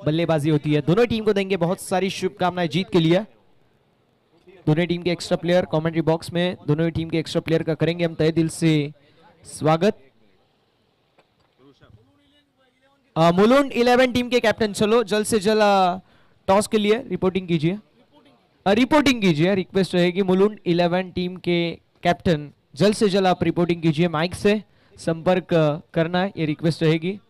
बल्लेबाजी होती है। दोनों टीम को देंगे बहुत सारी शुभकामनाएं जीत के लिए। दोनों टीम के एक्स्ट्रा प्लेयर कमेंट्री बॉक्स में दोनों टीम के एक्स्ट्रा प्लेयर का करेंगे हम तहे दिल से स्वागत। मुलुंड 11 टीम के कैप्टन चलो जल्द से जल्द टॉस के लिए रिपोर्टिंग कीजिए। रिक्वेस्ट रहेगी मुलुंड 11 टीम के कैप्टन जल्द से जल्द आप रिपोर्टिंग कीजिए, माइक से संपर्क करना है, ये रिक्वेस्ट रहेगी।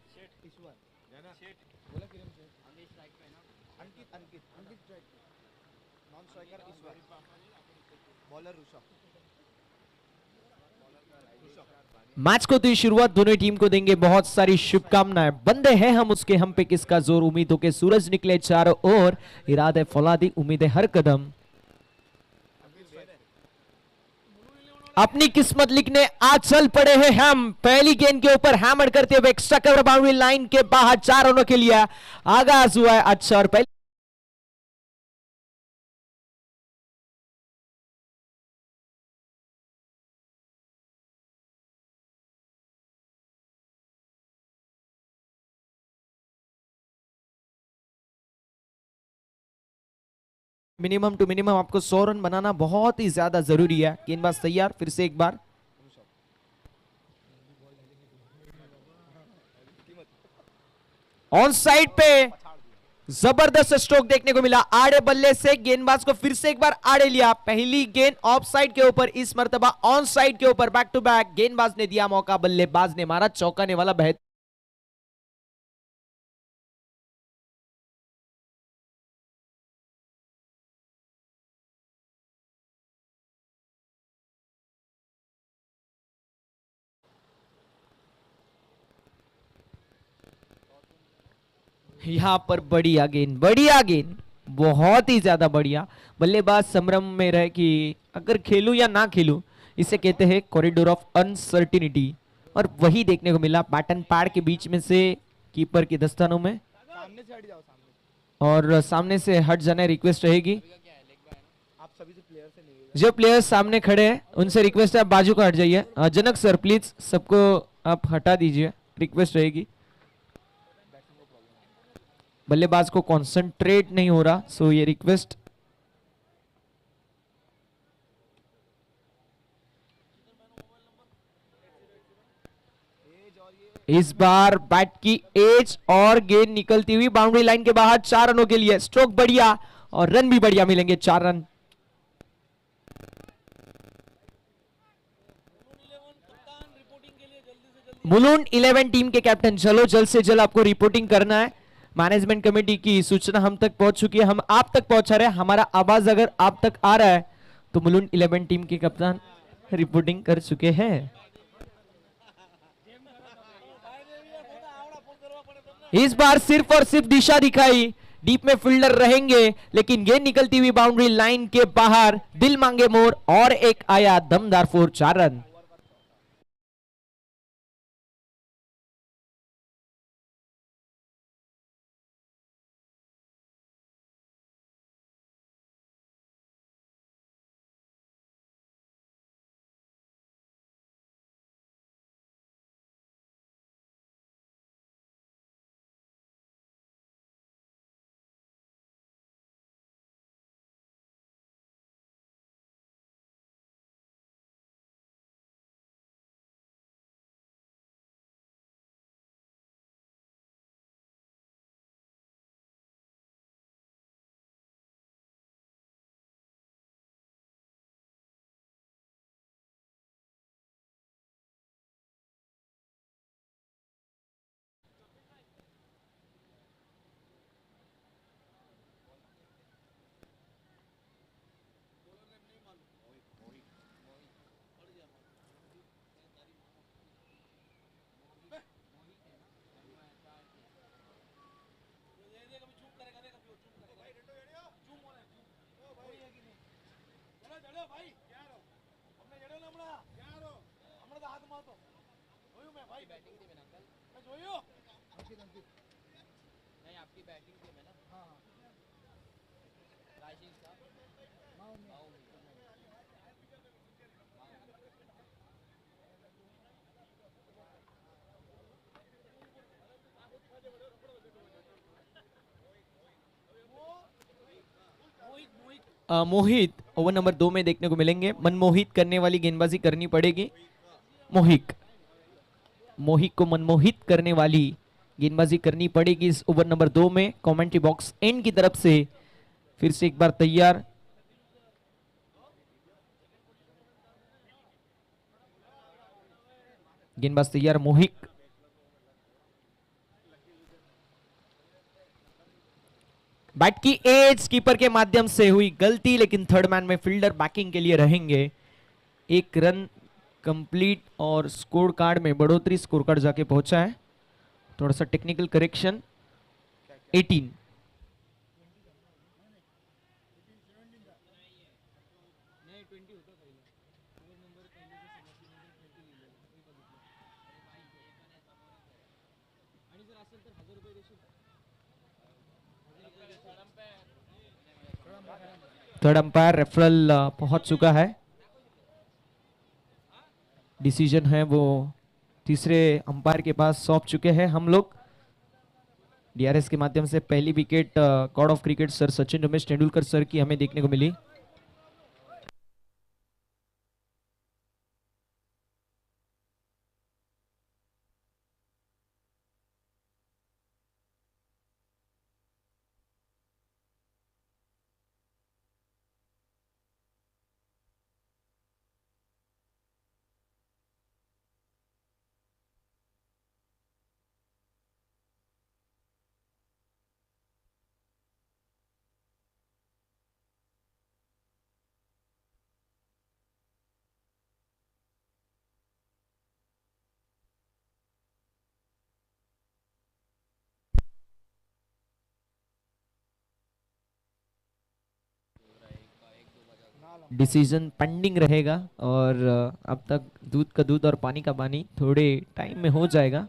मैच को तो शुरुआत दोनों टीम को देंगे बहुत सारी शुभकामनाएं। बंदे हैं हम उसके हम पे किसका जोर, उम्मीदों के सूरज निकले चारों ओर, इरादे फौलादी उम्मीदें हर कदम। अपनी किस्मत लिखने आज चल पड़े हैं हम। पहली गेंद के ऊपर हैमर करते हुए एक्स्ट्रा कवर बाउंड्री लाइन के बाहर 4 रनों के लिए आगाज हुआ है। अच्छा, और पहले मिनिमम टू मिनिमम आपको 100 रन बनाना बहुत ही ज्यादा जरूरी है। गेंदबाज तैयार, फिर से एक बार ऑन साइड पे जबरदस्त स्ट्रोक देखने को मिला आड़े बल्ले से। गेंदबाज को फिर से एक बार आड़े लिया। पहली गेंद ऑफ साइड के ऊपर, इस मर्तबा ऑन साइड के ऊपर। बैक टू बैक गेंदबाज ने दिया मौका, बल्लेबाज ने मारा चौकाने वाला बेहतर। यहां पर बढ़िया गेंद, बहुत ही ज्यादा बढ़िया। बल्लेबाज संभ्रम में रहे कि अगर खेलूं या ना खेलूं, इसे कहते हैं कॉरिडोर ऑफ अनसर्टिनिटी, और वही देखने को मिला पैटर्न पैड के बीच में से कीपर के दस्तानों में। और सामने से हट जाने रिक्वेस्ट रहेगी। जो प्लेयर्स सामने खड़े हैं उनसे रिक्वेस्ट है आप बाजू का हट जाइए। जनक सर प्लीज सबको आप हटा दीजिए, रिक्वेस्ट रहेगी। बल्लेबाज को कंसंट्रेट नहीं हो रहा, सो ये रिक्वेस्ट। इस बार बैट की एज और गेंद निकलती हुई बाउंड्री लाइन के बाहर 4 रनों के लिए। स्ट्रोक बढ़िया और रन भी बढ़िया मिलेंगे, 4 रन। मुलुंड 11 टीम के कैप्टन चलो जल्द से जल्द आपको रिपोर्टिंग करना है। मैनेजमेंट कमेटी की सूचना हम तक पहुंच चुकी है, हम आप तक पहुंचा रहे हैं। हमारा आवाज अगर आप तक आ रहा है तो मुलुंड 11 टीम के कप्तान रिपोर्टिंग कर चुके हैं। इस बार सिर्फ और सिर्फ दिशा दिखाई, डीप में फील्डर रहेंगे, लेकिन गेंद निकलती हुई बाउंड्री लाइन के बाहर। दिल मांगे मोर और एक आया दमदार 4, 4 रन। मोहित ओवर नंबर 2 में देखने को मिलेंगे। मनमोहित करने वाली गेंदबाजी करनी पड़ेगी। मोहित को मनमोहित करने वाली गेंदबाजी करनी पड़ेगी इस ओवर नंबर 2 में। कमेंट्री बॉक्स एंड की तरफ से फिर से एक बार तैयार। गेंदबाज तैयार मोहित। बैट की एज कीपर के माध्यम से हुई गलती, लेकिन थर्ड मैन में फील्डर बैकिंग के लिए रहेंगे। एक रन कंप्लीट और स्कोर कार्ड में बढ़ोतरी, स्कोर कार्ड जाके पहुंचा है। थोड़ा सा technical correction. 18। Third umpire referral पहुंच चुका है। डिसीजन है वो तीसरे अंपायर के पास सौंप चुके हैं हम लोग। डीआरएस के माध्यम से पहली wicket God of cricket sir Sachin Ramesh Tendulkar sir की हमें देखने को मिली। डिसीजन पेंडिंग रहेगा और अब तक दूध का दूध और पानी का पानी थोड़े टाइम में हो जाएगा।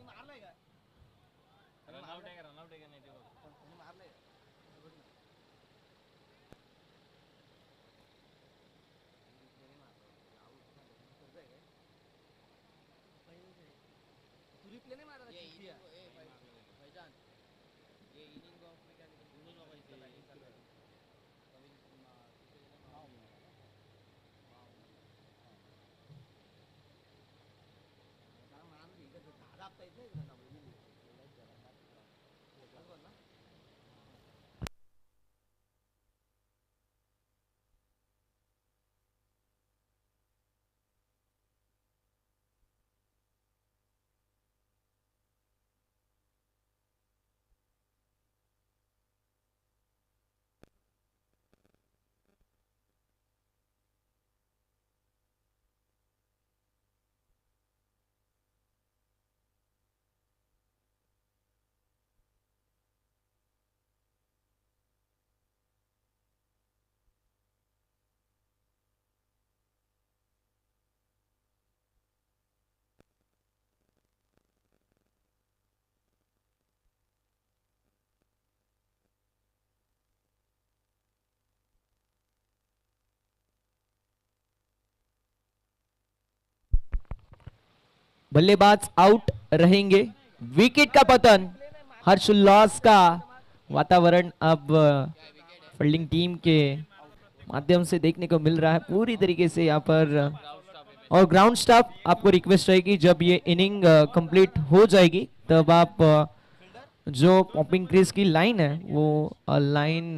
बल्लेबाज आउट रहेंगे। विकेट का पतन, हर्षोल्लास का वातावरण अब फील्डिंग टीम के माध्यम से देखने को मिल रहा है पूरी तरीके से यहाँ पर। और ग्राउंड स्टाफ आपको रिक्वेस्ट रहेगी जब ये इनिंग कंप्लीट हो जाएगी तब आप जो पॉपिंग क्रीज की लाइन है वो लाइन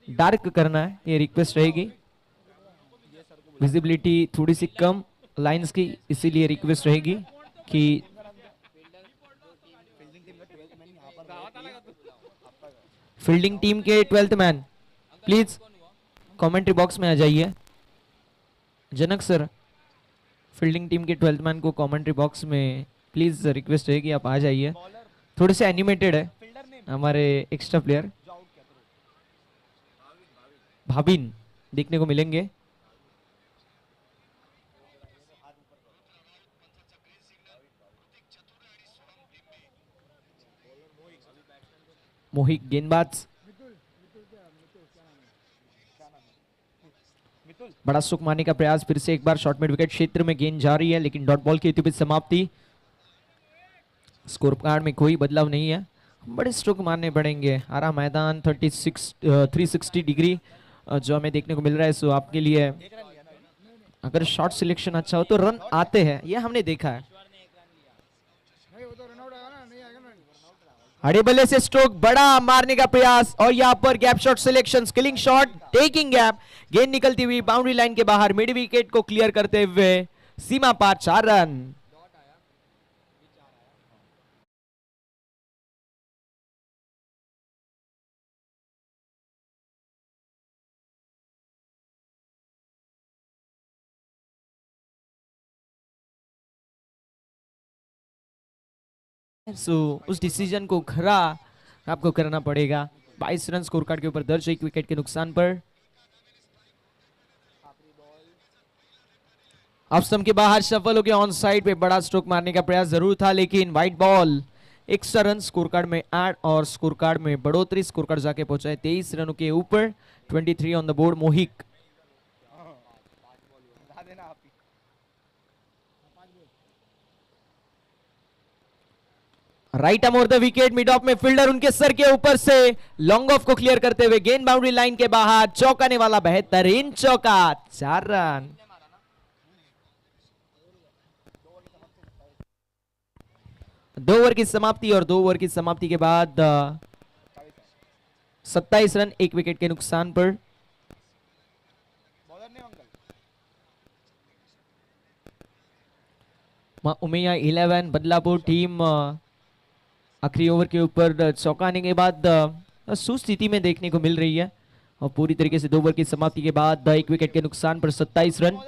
डार्क करना है, ये रिक्वेस्ट रहेगी। विजिबिलिटी थोड़ी सी कम लाइंस की, इसीलिए रिक्वेस्ट रहेगी कि फील्डिंग टीम के 12th man please commentary box में आ जाइए। जनक सर, फील्डिंग टीम के 12th मैन को कमेंट्री बॉक्स में प्लीज रिक्वेस्ट रहेगी आप आ जाइए। थोड़े से एनिमेटेड है हमारे एक्स्ट्रा प्लेयर। भाविन देखने को मिलेंगे। मोहित गेंदबाज, बड़ा सुख मारने का प्रयास, फिर से एक बार शॉर्ट मिड विकेट क्षेत्र में गेंद जा रही है लेकिन डॉट बॉल की इतनी समाप्ति। स्कोर कार्ड में कोई बदलाव नहीं है, बड़े स्ट्रोक मारने पड़ेंगे। आरा मैदान 360 डिग्री जो हमें देखने को मिल रहा है, सो आपके लिए अगर शॉट सिलेक्शन अच्छा हो तो रन आते हैं, ये हमने देखा है। अड़े बल्ले से स्ट्रोक, बड़ा मारने का प्रयास और यहाँ पर gap shot selection, skilling shot, taking gap, गेंद निकलती हुई बाउंड्री लाइन के बाहर, मिड विकेट को क्लियर करते हुए सीमा पार 4 रन। उस डिसीजन को खरा आपको करना पड़ेगा। 22 रन स्कोर कार्ड के ऊपर दर्ज, 1 विकेट के नुकसान पर। ऑफ स्टंप के बाहर शफल हो गया, ऑन साइड पे बड़ा स्ट्रोक मारने का प्रयास जरूर था, लेकिन white ball. Extra run score card में ऐड और स्कोर कार्ड में बढ़ोतरी, स्कोर कार्ड जाके पहुंचा है 23 रनों के ऊपर। 23 on the board Mohik. Right arm over the wicket, mid of में फील्डर उनके सर के ऊपर से लॉन्ग ऑफ को क्लियर करते हुए गेंद बाउंड्री लाइन के बाहर, चौकाने वाला बेहतरीन चौका, 4 रन। दो ओवर की समाप्ति और 2 ओवर की समाप्ति के बाद 27 रन 1 विकेट के नुकसान पर। उमैया 11 बदलापुर टीम आखिरी ओवर के ऊपर चौंकाने के बाद सुस्थिति में देखने को मिल रही है और पूरी तरीके से 2 ओवर की समाप्ति के बाद 1 विकेट के नुकसान पर 27 रन।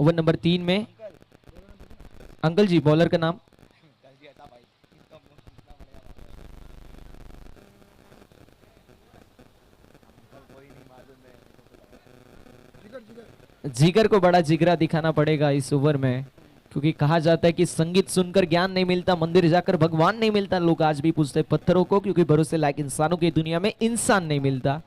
ओवर नंबर 3 में अंकल जी, बॉलर का नाम? जिगर को बड़ा जिगरा दिखाना पड़ेगा इस ओवर में, क्योंकि कहा जाता है कि संगीत सुनकर ज्ञान नहीं मिलता, मंदिर जाकर भगवान नहीं मिलता। लोग आज भी पूछते पत्थरों को, क्योंकि भरोसे लायक इंसानों की दुनिया में इंसान नहीं मिलता।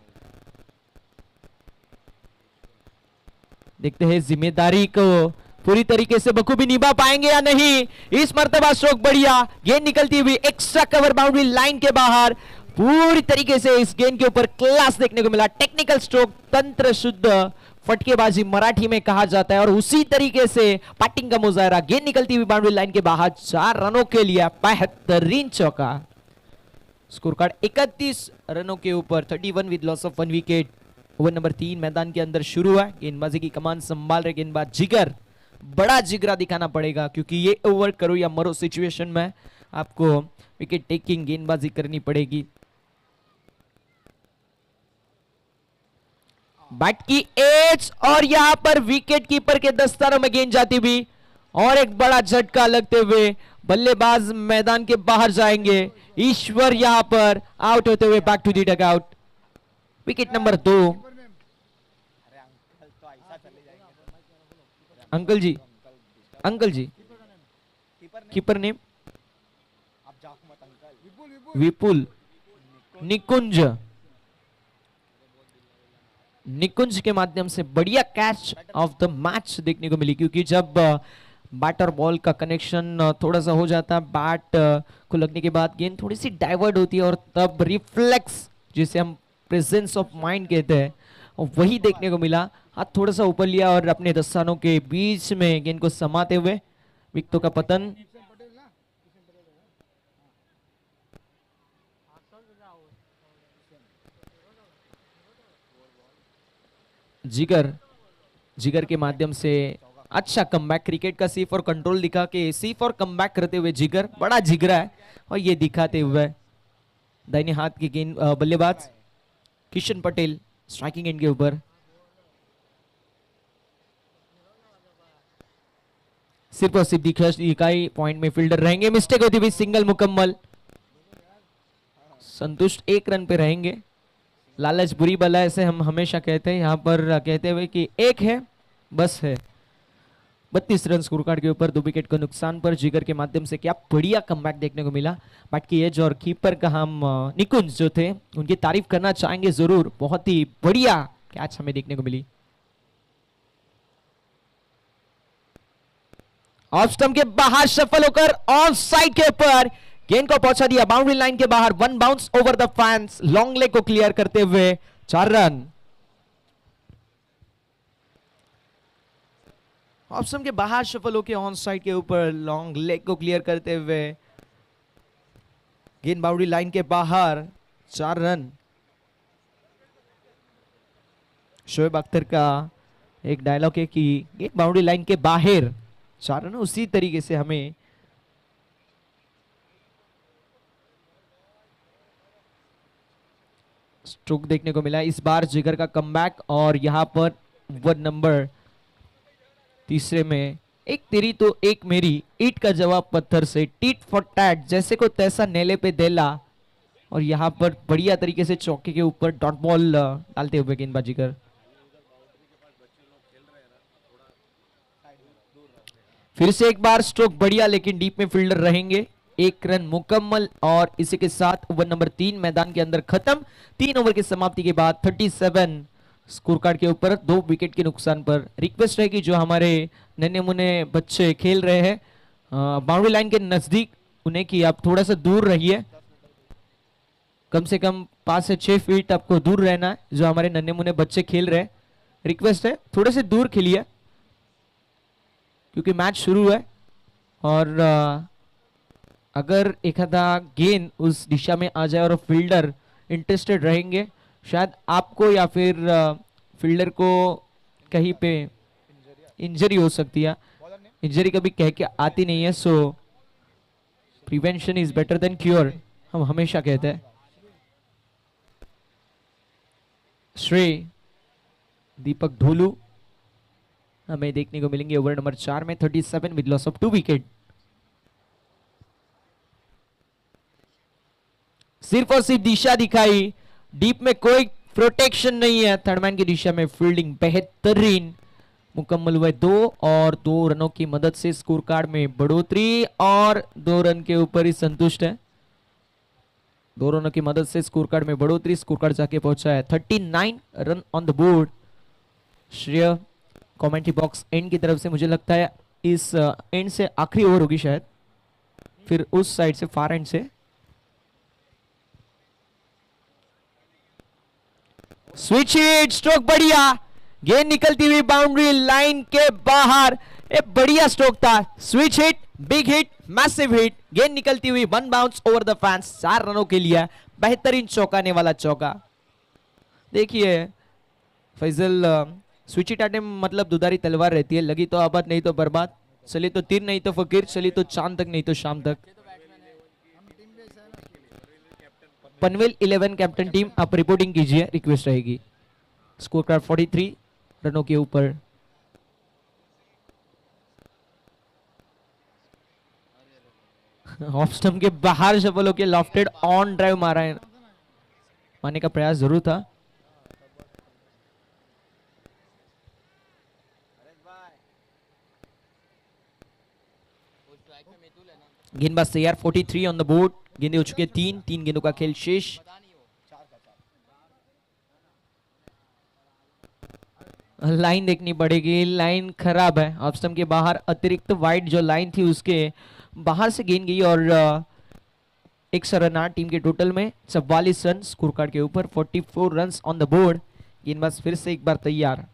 देखते हैं जिम्मेदारी को पूरी तरीके से बखूबी निभा पाएंगे या नहीं। इस मर्तबा स्ट्रोक बढ़िया, गेंद निकलती हुई एक्स्ट्रा कवर बाउंड्री लाइन के बाहर। पूरी तरीके से इस गेंद के ऊपर क्लास देखने को मिला, टेक्निकल स्ट्रोक, तंत्र शुद्ध फटकेबाजी मराठी में कहा जाता है, और उसी तरीके से बैटिंग का मुजाहरा, गेंद निकलती हुई बाउंड्री लाइन के बाहर, 4 रनों के लिए बेहतरीन चौका। स्कोर कार्ड 31 रनों के ऊपर, 31 with loss of 1 wicket. Over number 3 मैदान के अंदर शुरू हुआ। गेंदबाजी की कमान संभाल रहे गेंदबाज जिगर, बड़ा जिगरा दिखाना पड़ेगा, क्योंकि ये ओवर करो या मरो सिचुएशन में आपको विकेट टेकिंग गेंदबाजी करनी पड़ेगी। बैट की एज और यहां पर विकेट कीपर के दस्तानों में गेंद जाती हुई और एक बड़ा झटका लगते हुए बल्लेबाज मैदान के बाहर जाएंगे। ईश्वर यहां पर आउट होते हुए back to the dugout. Wicket number 2। Uncle ji, uncle ji, keeper name? Vipul Nikunj. Nikunj के माध्यम से बढ़िया कैच ऑफ द मैच देखने को मिली, क्योंकि जब बैट और बॉल का कनेक्शन थोड़ा सा हो जाता है, बैट को लगने के बाद गेंद थोड़ी सी डाइवर्ट होती है, और तब रिफ्लेक्स, जिसे हम प्रेजेंस ऑफ माइंड कहते हैं, वही देखने को मिला। हाथ थोड़ा सा ऊपर लिया और अपने दस्तानों के बीच में गेंद को समाते हुए विकेटों का पतन। जिगर के माध्यम से अच्छा कमबैक, क्रिकेट का सी फॉर कंट्रोल दिखा के सी फॉर कमबैक करते हुए जिगर बड़ा जिगरा है, और ये दिखाते हुए दाहिने हाथ की गेंद बल्लेबाज किशन पटेल स्ट्राइकिंग एंड के ऊपर। सिर्फ और सिर्फ दिखेश इकाई पॉइंट में फील्डर रहेंगे। मिस्टेक होती हुई सिंगल मुकम्मल। संतुष्ट 1 रन पे रहेंगे। लालच बुरी बला, ऐसे हम हमेशा कहते हैं, यहाँ पर कहते हुए कि 1 है बस है। 32 रन स्कोर कार्ड के ऊपर, 2 विकेट का नुकसान पर। जिगर के माध्यम से क्या बढ़िया कमबैक देखने को मिला। बैट की एज और कीपर का हम निकुंज जो थे उनकी तारीफ करना चाहेंगे जरूर, बहुत ही बढ़िया कैच हमें देखने को मिली। ऑफ स्टंप के बाहर सफल होकर ऑन साइड के ऊपर गेंद को पहुंचा दिया बाउंड्री लाइन के बाहर। 1 bounce over the fans, long leg को क्लियर करते हुए 4 रन। ऑप्शन के बाहर सफल होकर ऑन साइड के ऊपर लॉन्ग लेग को क्लियर करते हुए गेंद बाउंड्री लाइन के बाहर 4 रन। शोएब अख्तर का एक डायलॉग है कि गेंद बाउंड्री लाइन के बाहर 4 रन, उसी तरीके से हमें स्ट्रोक देखने को मिला। इस बार जिगर का कमबैक और यहां पर ओवर नंबर तीसरे में एक तेरी तो एक मेरी, ईट का जवाब पत्थर से, टीट फॉर टैट, जैसे को तैसा नेले पे देला। और यहां पर बढ़िया तरीके से चौके के ऊपर डॉट बॉल डालते हुए गेंदबाजी कर। फिर से एक बार स्ट्रोक बढ़िया, लेकिन डीप में फील्डर रहेंगे। 1 रन मुकम्मल और इसी के साथ ओवर नंबर 3 मैदान के अंदर खत्म। 3 ओवर की समाप्ति के बाद 37 स्कोर कार्ड के ऊपर 2 विकेट के नुकसान पर। रिक्वेस्ट है कि जो हमारे नन्हे मुन्ने बच्चे खेल रहे हैं बाउंड्री लाइन के नजदीक, उन्हें कि आप थोड़ा सा दूर रहिए, कम से कम 5 से 6 फीट आपको दूर रहना है। जो हमारे नन्हे मुन्ने बच्चे खेल रहे हैं, रिक्वेस्ट है थोड़े से दूर खेलिए, क्योंकि मैच शुरू है। और अगर एक आधा गेंद उस दिशा में आ जाए और फील्डर इंटरेस्टेड रहेंगे, शायद आपको या फिर फील्डर को कहीं पे इंजरी हो सकती है। इंजरी कभी कह के आती नहीं है, सो prevention is better than cure, हम हमेशा कहते हैं। श्री दीपक ढोलू हमें देखने को मिलेंगे ओवर नंबर 4 में 37 विद लॉस ऑफ 2 विकेट। सिर्फ और सिर्फ दिशा दिखाई, डीप में कोई प्रोटेक्शन नहीं है। थर्डमैन की दिशा में फील्डिंग बेहतरीन, मुकम्मल हुए 2 और 2 रनों की मदद से स्कोर कार्ड में बढ़ोतरी और 2 रन के ऊपर ही संतुष्ट है। 2 रनों की मदद से स्कोर कार्ड में बढ़ोतरी, स्कोर कार्ड जाके पहुंचा है 39 रन ऑन द बोर्ड। श्रेय कमेंट्री बॉक्स एंड की तरफ से, मुझे लगता है इस एंड से आखिरी ओवर होगी शायद, फिर उस साइड से फार एंड से। स्विच हिट, स्ट्रोक बढ़िया, गेंद निकलती हुई बाउंड्री लाइन के बाहर। एक बढ़िया स्ट्रोक था, switch hit, big hit, massive hit, गेंद निकलती हुई 1 बाउंस ओवर द फैंस, 4 रनों के लिए बेहतरीन चौंकाने वाला चौका। देखिए फैजल, स्विच हिट आने में मतलब दुधारी तलवार रहती है, लगी तो आबाद नहीं तो बर्बाद, चली तो तीर नहीं तो फकीर, चली तो चांद तक नहीं तो शाम तक। पनवेल 11 कैप्टन टीम आप रिपोर्टिंग कीजिए, रिक्वेस्ट रहेगी। स्कोर कार्ड 43 रनों के ऊपर। ऑफ स्टंप के बाहर सफल होकर लॉफ्टेड ऑन ड्राइव मारा है, मारने का प्रयास जरूर था। गेंदबाज तैयार, 43 ऑन द बोर्ड, गेंदे हो चुके 3 गेंदों का खेल शेष। लाइन देखनी पड़ेगी, लाइन खराब है, ऑफ स्टंप के बाहर अतिरिक्त वाइड जो लाइन थी उसके बाहर से गेंद गई और 100 रन टीम के टोटल में 44 रन स्कोर कार्ड के ऊपर, 44 रन ऑन द बोर्ड। गेंदबाज फिर से एक बार तैयार।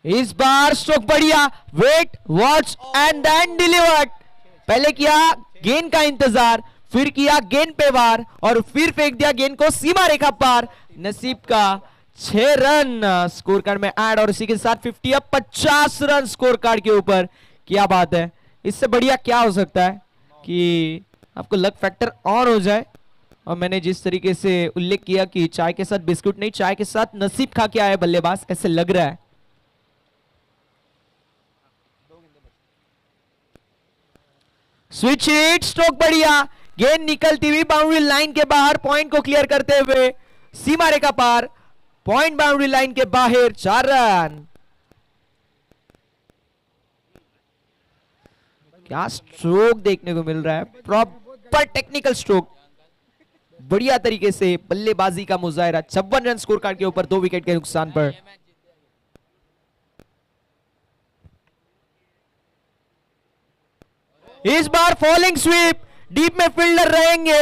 इस बार स्ट्रोक बढ़िया, wait watch and then delivered. पहले किया गेंद का इंतजार, फिर किया गेंद पे वार और फिर फेंक दिया गेंद को सीमा रेखा पार। नसीब का 6 रन स्कोर कार्ड में ऐड और इसी के साथ 50 अब 50 रन स्कोर कार्ड के ऊपर। क्या बात है, इससे बढ़िया क्या हो सकता है कि आपको लक फैक्टर ऑन हो जाए। और मैंने जिस तरीके से उल्लेख किया कि चाय के साथ बिस्कुट नहीं, चाय के साथ नसीब खा के आए बल्लेबाज, ऐसे लग रहा है। स्विच हिट, स्ट्रोक बढ़िया, गेंद निकलती हुई बाउंड्री लाइन के बाहर, पॉइंट को क्लियर करते हुए सीमा रेखा पार, पॉइंट बाउंड्री लाइन के बाहर, 4 रन। क्या स्ट्रोक देखने को मिल रहा है, प्रॉपर टेक्निकल स्ट्रोक, बढ़िया तरीके से बल्लेबाजी का मुजाहिरा। 56 रन स्कोर कार्ड के ऊपर 2 विकेट के नुकसान पर। इस बार फॉलिंग स्वीप, डीप में फील्डर रहेंगे।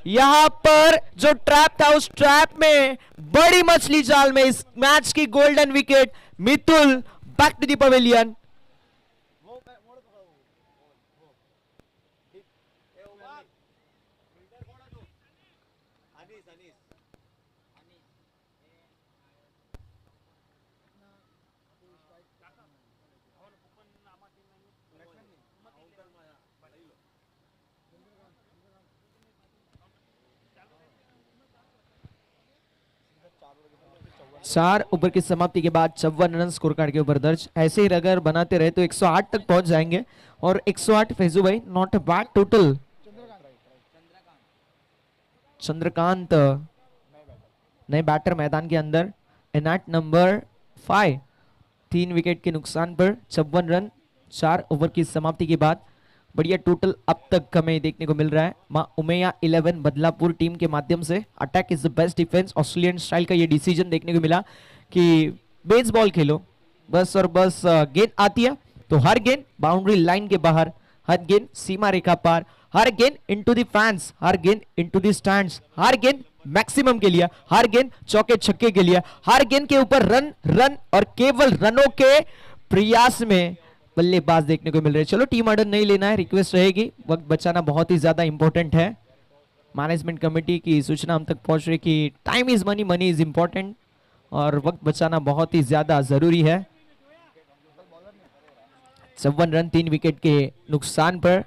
यहां पर जो ट्रैप था उस ट्रैप में बड़ी मछली जाल में इस मैच की golden wicket. Mitul back to the pavilion. चार ओवर की समाप्ति के बाद 54 रन स्कोर कार्ड के ऊपर दर्ज। ऐसे ही अगर बनाते रहे तो 108 तक पहुंच जाएंगे और 108 फैजू भाई not a bad total. Chandrakant नए बैटर मैदान के अंदर एंड एट नंबर 5 3 विकेट के नुकसान पर 56 रन 4 ओवर की समाप्ति के बाद। बढ़िया टोटल अब तक हमें देखने को मिल रहा है। मां उमैया 11 बदलापुर टीम के माध्यम से attack is the best defence Australian style का ये डिसीजन देखने को मिला कि बेसबॉल खेलो बस और बस। गेंद आती है तो हर गेंद बाउंड्री लाइन के बाहर, हर गेंद सीमा रेखा पार, हर गेंद इनटू द फैंस, हर गेंद इनटू द स्टैंड्स, हर गेंद मैक्सिमम के लिए, हर गेंद चौके छक्के के लिए, हर गेंद के ऊपर रन रन और केवल रनों के प्रयास में बल्लेबाज देखने को मिल रहे हैं। चलो टीम ऑर्डर नहीं लेना है, रिक्वेस्ट रहेगी, वक्त बचाना बहुत ही ज्यादा इंपॉर्टेंट है। मैनेजमेंट कमेटी की सूचना हम तक पहुंच रही कि time is money, money is important और वक्त बचाना बहुत ही ज्यादा जरूरी है। 56 रन 3 विकेट के नुकसान पर।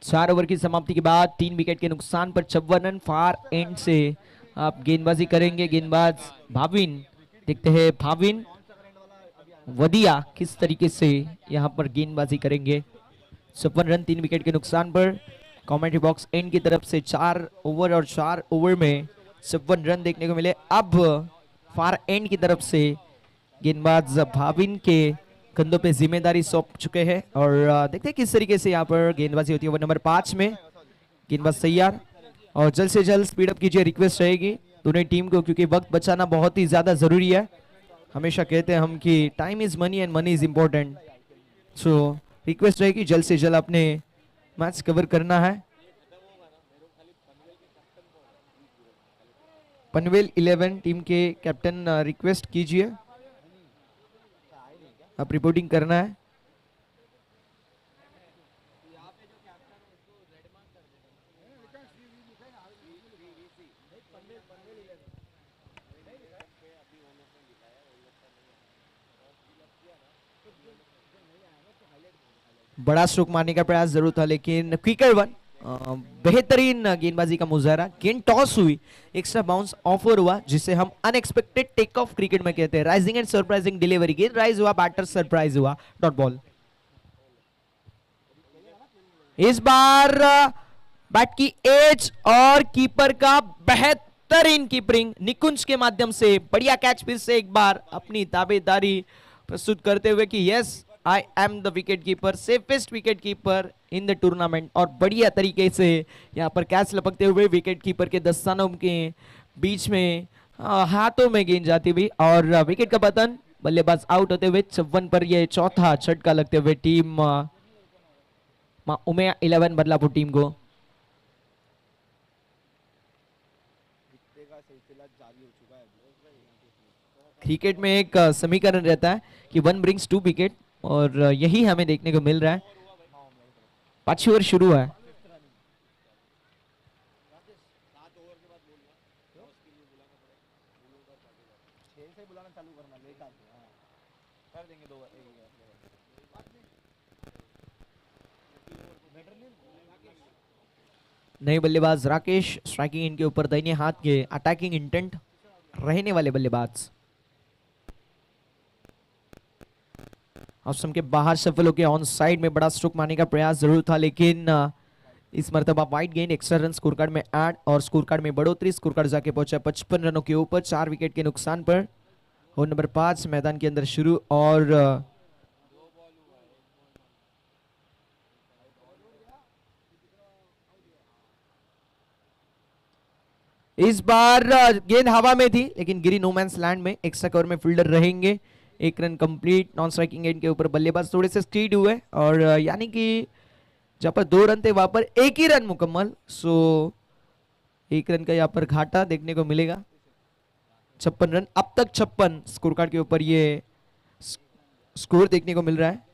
चार ओवर की समाप्ति के बाद 3 विकेट के नुकसान पर 56 रन फार एंड से आप गेंदबाजी करेंगे। गेंदबाज भाविन, देखते हैं भाविन वदिया किस तरीके से यहां पर गेंदबाजी करेंगे। 56 रन 3 विकेट के नुकसान पर। कमेंट्री बॉक्स एंड की तरफ से 4 ओवर और 4 ओवर में 56 रन देखने को मिले। अब फार एंड की तरफ से गेंदबाज भाविन के कंधों पे जिम्मेदारी सौंप चुके हैं और देखते हैं किस तरीके से यहाँ पर गेंदबाजी होती है। ओवर नंबर 5 में गेंदबाज तैयार और जल्द से जल्द स्पीड अप कीजिए, रिक्वेस्ट रहेगी दोनों टीम को क्योंकि वक्त बचाना बहुत ही ज्यादा जरूरी है। हमेशा कहते हैं हम कि time is money and money is important, so request रहेगी जल्द से जल्द अपने मैच कवर करना है। पनवेल 11 टीम के कैप्टन रिक्वेस्ट कीजिए, आप रिपोर्टिंग करना है। बड़ा स्ट्रोक मारने का प्रयास जरूर था लेकिन क्विकर वन, बेहतरीन गेंदबाजी का मुजाहरा। गेंद टॉस हुई, एक्स्ट्रा बाउंस ऑफर हुआ जिसे हम अनएक्सपेक्टेड टेक ऑफ क्रिकेट में कहते हैं। राइजिंग एंड सरप्राइजिंग डिलीवरी, गेंद राइज हुआ, बैटर सरप्राइज हुआ, डॉट बॉल। इस बार बैट की एज और कीपर का बेहतरीन कीपिंग निकुंज के माध्यम से बढ़िया कैच, फिर से एक बार अपनी दावेदारी प्रस्तुत करते हुए कि yes I am the wicket keeper, safest wicket keeper in the tournament. और बढ़िया तरीके से यहाँ पर कैच लपकते हुए विकेट कीपर के दस्तानों के बीच में हाथों में गेंद जाती हुई और विकेट का पतन, बल्लेबाज आउट होते हुए 54 पर यह चौथा झटका लगते हुए टीम उमैया 11 बदलापुर टीम को। क्रिकेट में एक समीकरण रहता है कि 1 ब्रिंग्स 2 विकेट और यही हमें देखने को मिल रहा है। 5 ओवर शुरू है। नए बल्लेबाज राकेश, स्ट्राइकिंग इनके ऊपर दाहिने हाथ के अटैकिंग इंटेंट रहने वाले बल्लेबाज। ऑप्शन के बाहर सफल होकर ऑन साइड में बड़ा स्ट्रोक मारने का प्रयास जरूर था, लेकिन इस मर्तबा वाइड गेंद एक्स्ट्रा रन स्कोर कार्ड में ऐड और स्कोर कार्ड में बढ़ोतरी। स्कोर कार्ड जाके पहुंचा 55 रनों के ऊपर 4 विकेट के नुकसान पर। ओवर नंबर 5 मैदान के अंदर शुरू और इस बार गेंद हवा में थी लेकिन गिरी नोमैन्स लैंड में। एक्स्ट्रा कवर में फील्डर रहेंगे। 1 run complete. Non striking and के ऊपर बल्लेबाज थोड़े से स्पीड हुए और यानी कि जहां पर 2 रन थे वहां पर 1 ही रन मुकम्मल। सो 1 रन का यहाँ पर घाटा देखने को मिलेगा। 56 रन अब तक 56 स्कोर कार्ड के ऊपर ये स्कोर देखने को मिल रहा है।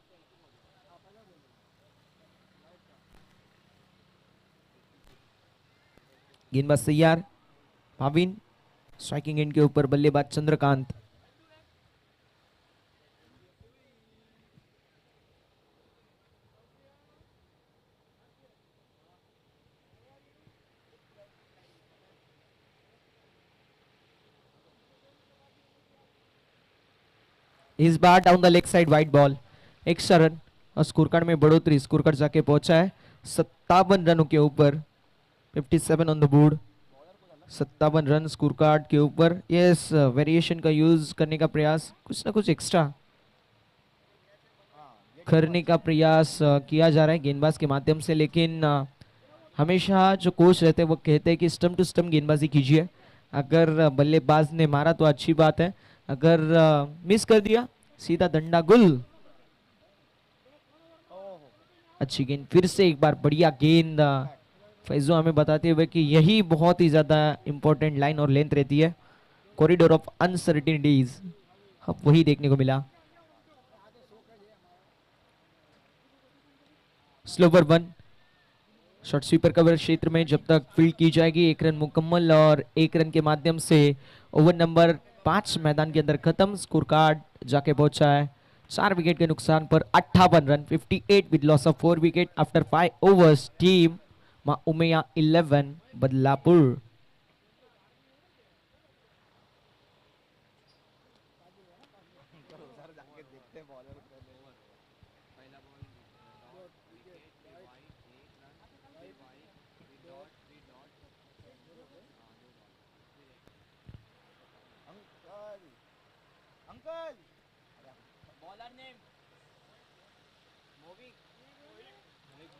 गेंदबाज तैयार भाविन, स्ट्राइकिंग एंड के ऊपर बल्लेबाज चंद्रकांत। इस बार down the leg side wide ball, extra run और स्कोर कार्ड में बढ़ोतरी। स्कोर कार्ड जाके पहुंचा है 57 रनों के ऊपर। 57 on the board. 57 run score card के ऊपर। यस, वेरिएशन का यूज करने का प्रयास, कुछ ना कुछ एक्स्ट्रा करने का प्रयास किया जा रहा है गेंदबाज के माध्यम से, लेकिन हमेशा जो कोच रहते हैं वो कहते हैं कि स्टंप टू स्टंप गेंदबाजी कीजिए। अगर बल्लेबाज ने मारा तो अच्छी बात है, अगर मिस कर दिया सीधा डंडा गुल। अच्छी गेंद, फिर से एक बार बढ़िया गेंद। फैजो हमें बताते हुए कि यही बहुत ही ज्यादा इंपॉर्टेंट लाइन और लेंथ रहती है, कॉरिडोर ऑफ अनसर्टेनिटीज। अब वही देखने को मिला। स्लोवर 1 शॉर्ट स्वीपर कवर क्षेत्र में जब तक फील्ड की जाएगी। 1 रन मुकम्मल और 1 रन के माध्यम से ओवर नंबर 5 मैदान के अंदर खत्म। स्कोर कार्ड जाके पहुंचा है 4 विकेट के नुकसान पर 58 run. 58 with loss of 4 wicket after 5 overs. Team Maa Umaiya 11 Badlapur.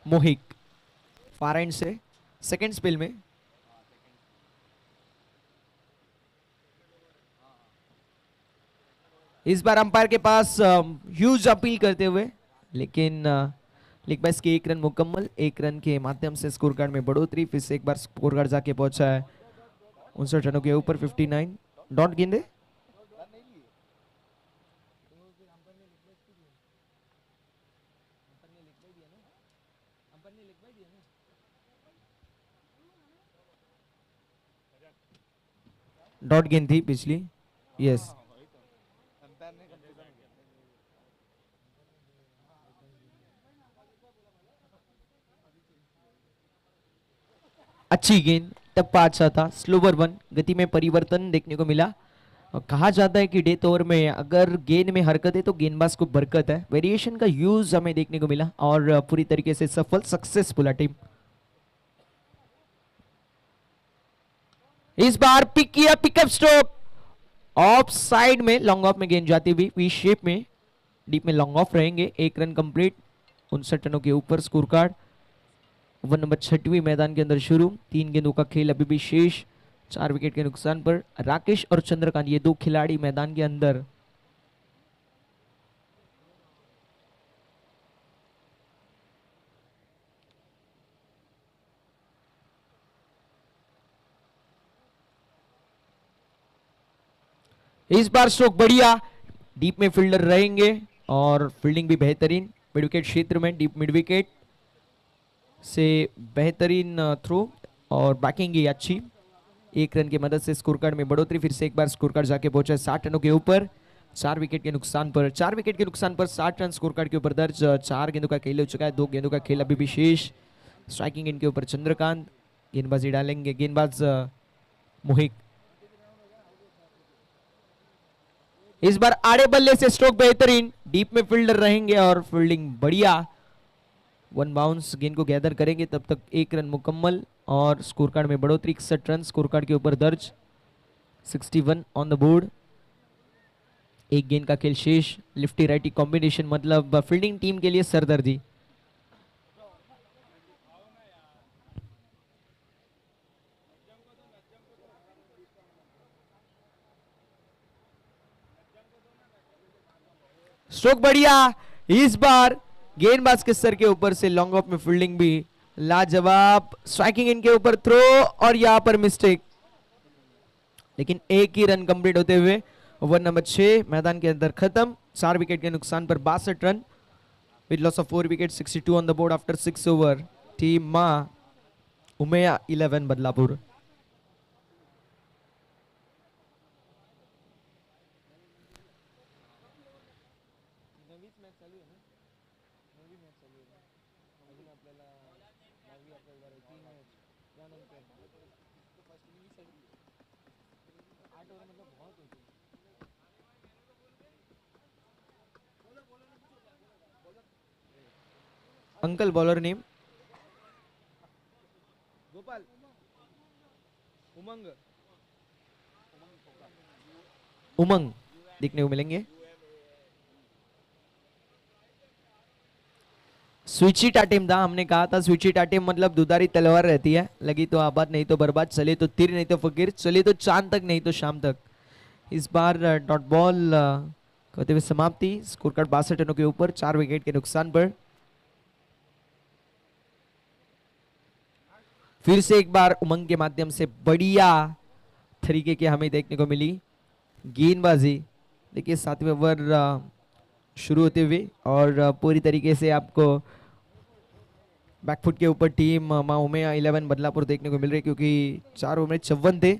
Mohik far and से सेकंड स्पेल में। इस बार अंपायर के पास ह्यूज अपील करते हुए, लेकिन लेग बाइस के 1 रन मुकम्मल। 1 रन के माध्यम से स्कोर कार्ड में बढ़ोतरी। फिर से एक बार स्कोर कार्ड जाके पहुंचा है 59 रनों के ऊपर। 59 डॉट गेंदे। डॉट गेंद थी पिछली। यस, अच्छी गेंद, टप्पा अच्छा था। स्लोवर 1, गति में परिवर्तन देखने को मिला। और कहा जाता है कि डेथ ओवर में अगर गेंद में हरकत है तो गेंदबाज को बरकत है। वेरिएशन का यूज हमें देखने को मिला और पूरी तरीके से सफल, सक्सेसफुल है टीम। इस बार पिक किया, पिकअप स्ट्रोक ऑफ साइड में, लॉन्ग ऑफ में गेंद जाती हुई वी शेप में। डीप में लॉन्ग ऑफ रहेंगे। 1 रन कंप्लीट। 59 रनों के ऊपर स्कोर कार्ड। ओवर नंबर 6वीं मैदान के अंदर शुरू। 3 गेंदों का खेल अभी भी शेष। 4 विकेट के नुकसान पर राकेश और चंद्रकांत, ये 2 खिलाड़ी मैदान के अंदर। इस बार स्ट्रोक बढ़िया। डीप में फील्डर रहेंगे और फील्डिंग भी बेहतरीन। मिड विकेट क्षेत्र में डीप मिड विकेट से बेहतरीन थ्रो और बैकिंग भी अच्छी। 1 रन की मदद से स्कोर कार्ड में बढ़ोतरी। फिर से एक बार स्कोर कार्ड जाके पहुंचा 60 रनों के ऊपर। 4 विकेट के नुकसान पर 60 रन स्कोर कार्ड के ऊपर दर्ज। 4 गेंदों का खेल हो चुका है। 2 गेंदों का खेल अभी भी शेष। स्ट्राइकिंग इनके ऊपर चंद्रकांत। गेंदबाजी डालेंगे गेंदबाज मोहिक। इस बार आड़े बल्ले से स्ट्रोक बेहतरीन, डीप में फील्डर रहेंगे और फील्डिंग बढ़िया। वन बाउंस गेंद को गैदर करेंगे, तब तक 1 रन मुकम्मल और स्कोर कार्ड में बढ़ोतरी। 61 रन स्कोर कार्ड के ऊपर दर्ज, 61 ऑन द बोर्ड। एक गेंद का खेल शेष। लिफ्टी राइटी कॉम्बिनेशन मतलब फील्डिंग टीम के लिए सरदर्दी। स्ट्रोक बढ़िया। इस बार गेंदबाज के सर के ऊपर से लॉन्ग ऑफ में फील्डिंग भी लाजवाब। स्ट्राइकिंग इनके ऊपर थ्रो और यहां पर मिस्टेक, लेकिन एक ही रन कंप्लीट होते हुए ओवर नंबर 6 मैदान के अंदर खत्म। 4 विकेट के नुकसान पर 62 run with loss of 4 wicket. 62 on the board after 6 over. Team Maa Umaiya 11 Badlapur. Uncle bowler name Gopal Umang. Umang देखने को मिलेंगे। स्विची टाटिम था, हमने कहा था स्विची टाटिम मतलब दुधारी तलवार रहती है, लगी तो आबाद नहीं तो बर्बाद, चले तो तीर नहीं तो फकीर, चले तो चांद तक नहीं तो शाम तक। इस बार डॉट बॉल कहते हुए समाप्ति। स्कोर कार्ड 62 रनों के ऊपर 4 विकेट के नुकसान पर। फिर से एक बार उमंग के माध्यम से बढ़िया तरीके की हमें देखने को मिली गेंदबाजी। देखिए 7वें ओवर शुरू होते हुए और पूरी तरीके से आपको बैकफुट के ऊपर टीम मां उमैया 11 बदलापुर देखने को मिल रही, क्योंकि 4 ओवर में 54 थे।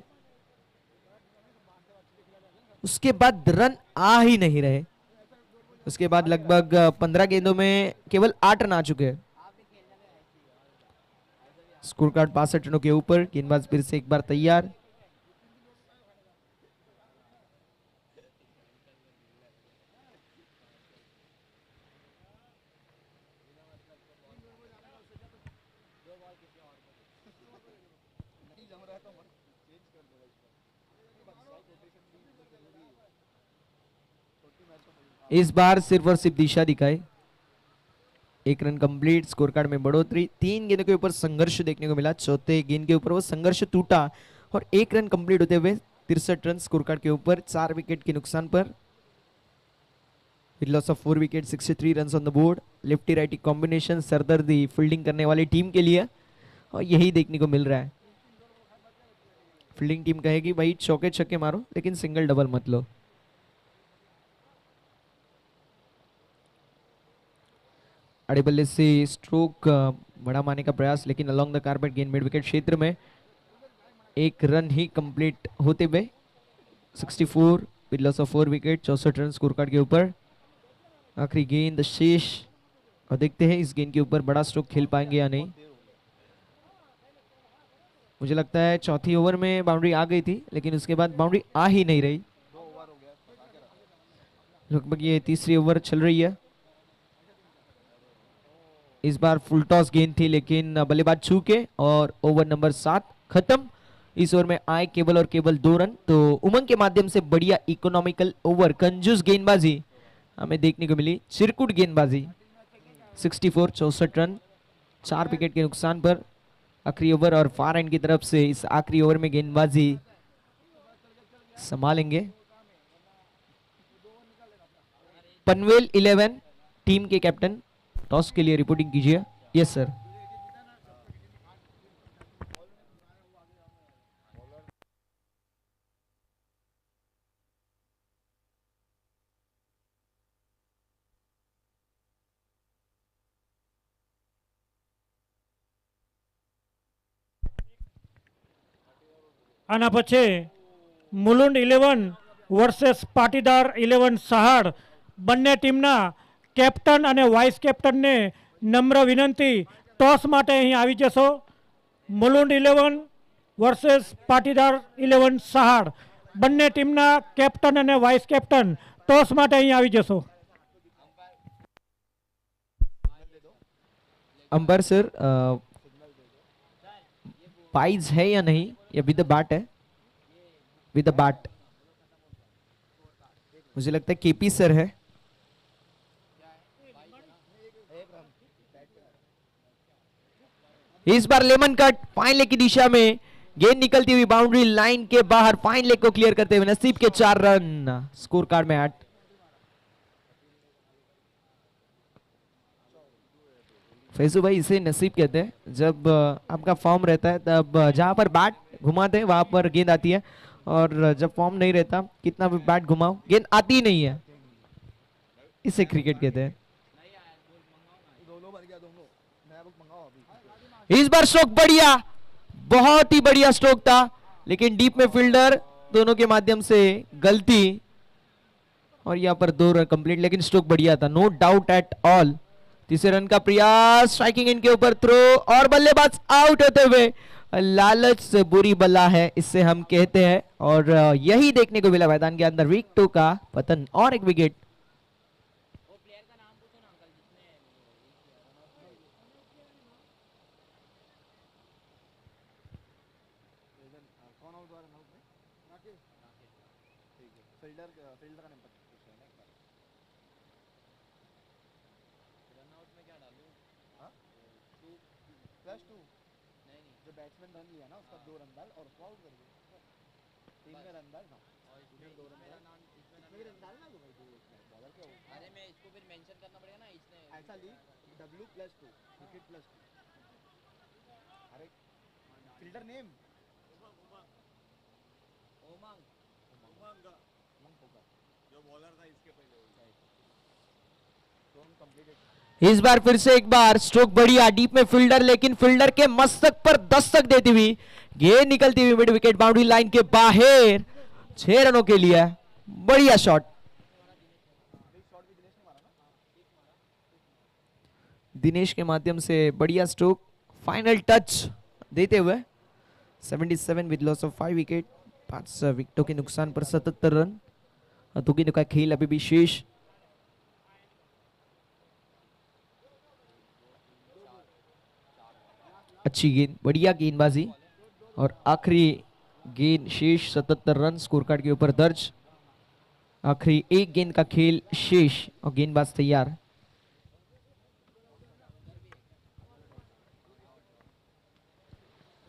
उसके बाद रन आ ही नहीं रहे। उसके बाद लगभग 15 गेंदों में केवल 8 रन आ चुके हैं। स्कोर कार्ड 62 रनों के ऊपर। गेंदबाज फिर से एक बार तैयार। इस बार सिर्फ और सिर्फ दिशा दिखाए। 1 रन कंप्लीट, स्कोर कार्ड में बढ़ोतरी। 3 गेंदों के ऊपर संघर्ष देखने को मिला। चौथे गेंद के ऊपर वो संघर्ष टूटा और 1 रन कंप्लीट होते हुए 63 रन स्कोर कार्ड के ऊपर 4 विकेट के नुकसान पर। With loss of 4 wicket 63 run on the board. Lefty righty combination सरदर्दी फील्डिंग करने वाली टीम के लिए और यही देखने को मिल रहा है। फील्डिंग टीम कहेगी भाई चौके छक्के मारो लेकिन सिंगल डबल मत लो। अड़े बल्ले से स्ट्रोक बड़ा मारने का प्रयास, लेकिन अलोंग द कारपेट गेंद मिड विकेट क्षेत्र में 1 रन ही कंप्लीट होते हुए 64 with loss of 4 wicket. 64 run score card के ऊपर। आखिरी गेंद शेष और देखते हैं इस गेंद के ऊपर बड़ा स्ट्रोक खेल पाएंगे या नहीं। मुझे लगता है चौथी ओवर में बाउंड्री आ गई थी, लेकिन उसके बाद बाउंड्री आ ही नहीं रही। लगभग ये तीसरी ओवर चल रही है। इस बार फुल टॉस गेंद थी, लेकिन बल्लेबाज छू के और ओवर नंबर 7 खत्म। इस ओवर में आए केवल और केवल 2 रन। तो उमंग के माध्यम से बढ़िया इकोनॉमिकल ओवर, कंजूस गेंदबाजी हमें देखने को मिली। चिरकुट गेंदबाजी। 64 64 रन 4 विकेट के नुकसान पर। आखिरी ओवर और फार एंड की तरफ से इस आखिरी ओवर में गेंदबाजी संभालेंगे पनवेल 11 टीम के कैप्टन। टॉस के लिए रिपोर्टिंग कीजिए। Yes sir. આના પછી મુલુંડ 11 વર્સેસ પાટીદાર 11 સહાડ બંને ટીમના કેપ્ટન અને વાઇસ કેપ્ટનને નમ્ર વિનંતી ટોસ માટે અહીં આવી જશો। મુલુંડ 11 વર્સેસ પાટીદાર 11 સહાડ. બંને ટીમના કેપ્ટન અને વાઇસ કેપ્ટન ટોસ માટે અહીં આવી જશો. अंबर सर, पाइज है या नहीं, या विद द बैट है? विद द बैट मुझे लगता है केपी सर है. इस बार लेमन कट फाइन लेग की दिशा में, गेंद निकलती हुई बाउंड्री लाइन के बाहर, फाइन लेग को क्लियर करते हुए नसीब के 4 रन स्कोर कार्ड में ऐड. फैजू भाई, इसे नसीब कहते हैं. जब आपका फॉर्म रहता है तब जहां पर बैट घुमाते हैं वहां पर गेंद आती है, और जब फॉर्म नहीं रहता कितना भी बैट घुमाओ गेंद आती ही नहीं है. इसे क्रिकेट कहते हैं. इस बार स्ट्रोक बढ़िया, बहुत ही बढ़िया स्ट्रोक था, लेकिन डीप में फील्डर दोनों के माध्यम से गलती, और यहां पर 2 रन कंप्लीट, लेकिन स्ट्रोक बढ़िया था, नो डाउट एट ऑल. तीसरे रन का प्रयास, स्ट्राइकिंग इन के ऊपर थ्रो, और बल्लेबाज आउट होते हुए. लालच से बुरी बला है इससे हम कहते हैं, और यही देखने को मिला मैदान के अंदर. विकेटों का पतन और एक विकेट. इस बार फिर से एक बार स्ट्रोक बढ़िया, डीप में फील्डर, लेकिन फील्डर के मस्तक पर दस्तक देती हुई गेंद निकलती हुई मिड विकेट बाउंड्री लाइन के बाहर. 6 रनों के लिए बढ़िया शॉट. दिनेश के माध्यम से बढ़िया स्ट्रोक, फाइनल टच देते हुए 77 विद लॉस ऑफ 5 विकेट. 5 विकेटों के नुकसान पर 77 रन. तुकी का खेल अभी भी शेष. अच्छी गेंद, बढ़िया गेंदबाजी, और आखिरी गेंद शेष. 77 रन स्कोर कार्ड के ऊपर दर्ज. आखिरी एक गेंद का खेल शेष और गेंदबाज तैयार.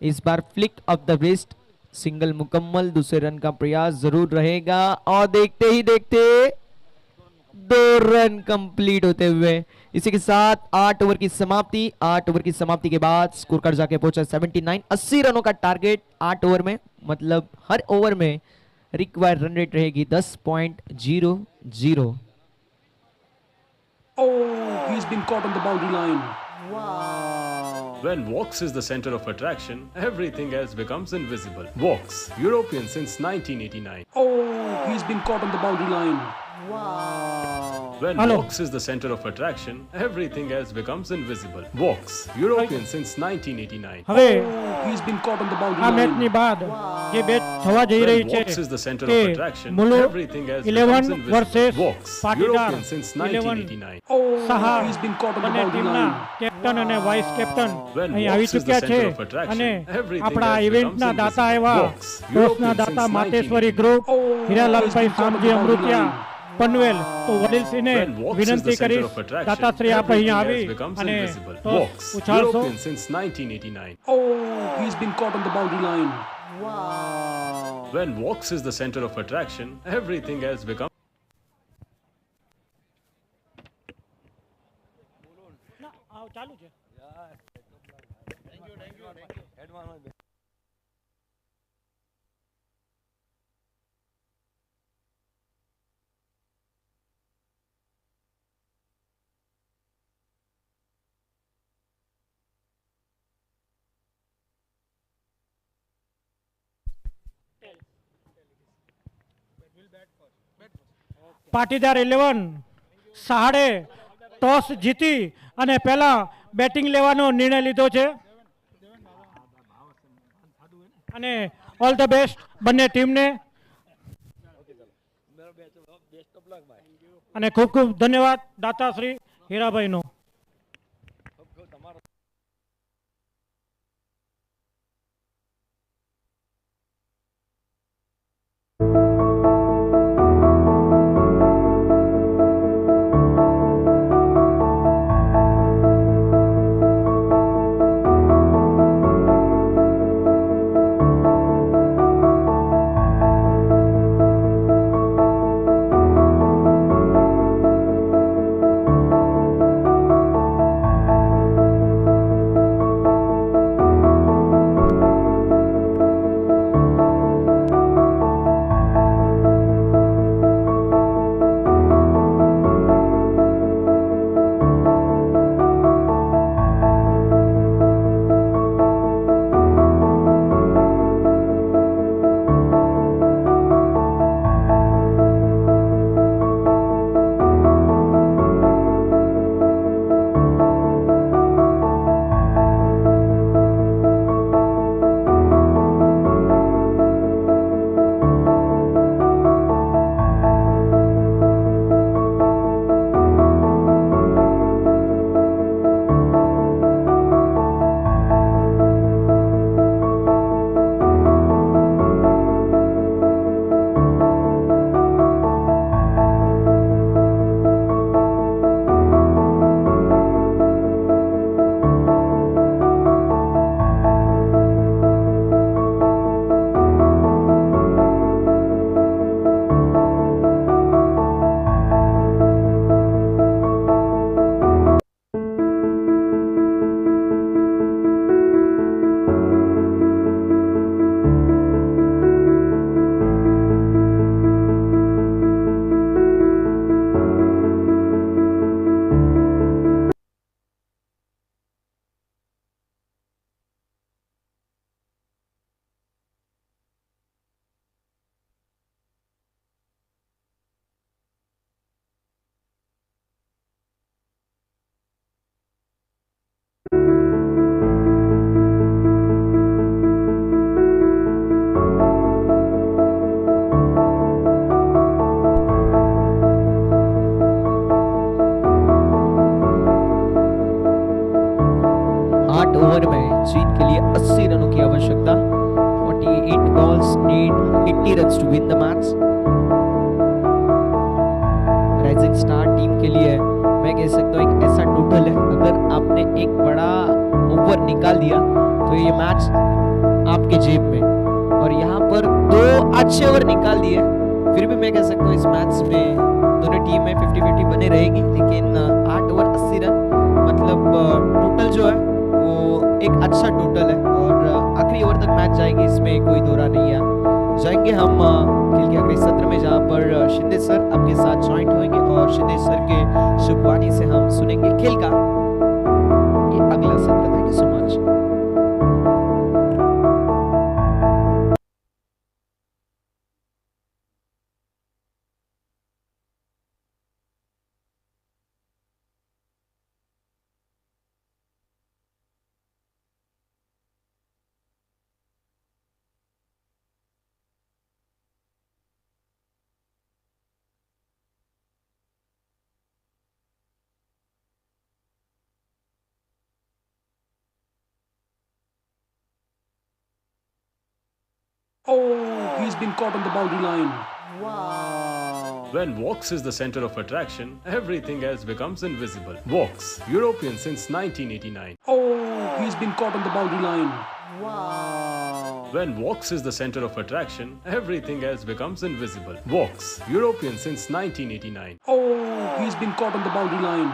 इस बार flick off the wrist, single मुकम्मल. दूसरे रन का प्रयास जरूर रहेगा, और देखते ही देखते 2 रन कंप्लीट होते हुए इसी के साथ 8 ओवर की समाप्ति. 8 ओवर की समाप्ति के बाद स्कोर कार्ड जाके पहुंचा 79. 80 रनों का टारगेट 8 ओवर में, मतलब हर ओवर में रिक्वायर्ड रन रेट रहेगी 10.00. Oh, he's been caught on the boundary line. When Vox is the center of attraction, everything else becomes invisible. Vox, European since 1989. Oh, he's been caught on the boundary line. When Hello. Vox is the center of attraction, everything else becomes invisible. Vox, European since 1989. હવે He's been caught on the boundary આ line. મેચની બાદ જે match થવા જઈ When રહી છે Vox is the center તે of attraction, Mulund everything else 11 becomes versus invisible. Vox, Patidar European since 11 1989. Oh, Sahar. he's been caught on the બંને boundary ટીમના line. કેપ્ટન અને વાઇસ કેપ્ટન When અહીં Vox આવી is the ચૂક્યા છે, center of attraction, અને everything આપણા else ઇવેન્ટના becomes દાતા invisible. એવા Vox, ટોસના European data since માતેશ્વરી 1989. Group, Oh, Hiralalbhai he's been caught on Shamji the boundary Amrutiya line. Panvel. તો વડીલશ્રીને When Vox is વિનંતી the center કરીશ, of attraction, દાતાશ્રી આપ અહીં everything આવી else becomes અને invisible. Toss Vox, ઉછાળશો. European since 1989. Oh, he's been caught on the boundary line. When Vox is the center of attraction, everything else becomes ચાલુ છે. Patidar 11 સહાડે toss જીતી અને પહેલા બેટિંગ લેવાનો નિર્ણય લીધો છે. અને ઓલ ધ બેસ્ટ બંને ટીમને અને ખૂબ ખૂબ ધન્યવાદ દાતાશ્રી હીરાભાઈનો. ओवर में जीत के लिए 80 रनों की आवश्यकता. 48 balls need 80 runs to win the match. Rising star team के लिए मैं कह सकता हूँ एक ऐसा टोटल है, अगर आपने एक बड़ा ओवर निकाल दिया तो ये मैच आपके जेब में. और यहाँ पर 2 अच्छे ओवर निकाल दिए, फिर भी मैं कह सकता हूँ इस मैच में दोनों टीम में 50-50 बने रहेगी. लेकिन 8 ओवर 80 रन मतलब टोटल जो है वो एक अच्छा टोटल है और आखिरी ओवर तक मैच जाएगी, इसमें कोई दो राह नहीं है. जाएंगे हम खेल के अगले सत्र में जहां पर शिंदे सर आपके साथ ज्वाइंट होंगे और शिंदे सर के शुभवाणी से हम सुनेंगे खेल का ये अगला सत्र. Thank you so much. Oh, he's been caught on the boundary line. When Vox is the center of attraction, everything else becomes invisible. Vox, European since 1989. Oh, he's been caught on the boundary line. When Vox is the center of attraction, everything else becomes invisible. Vox, European since 1989. Oh, he's been caught on the boundary line.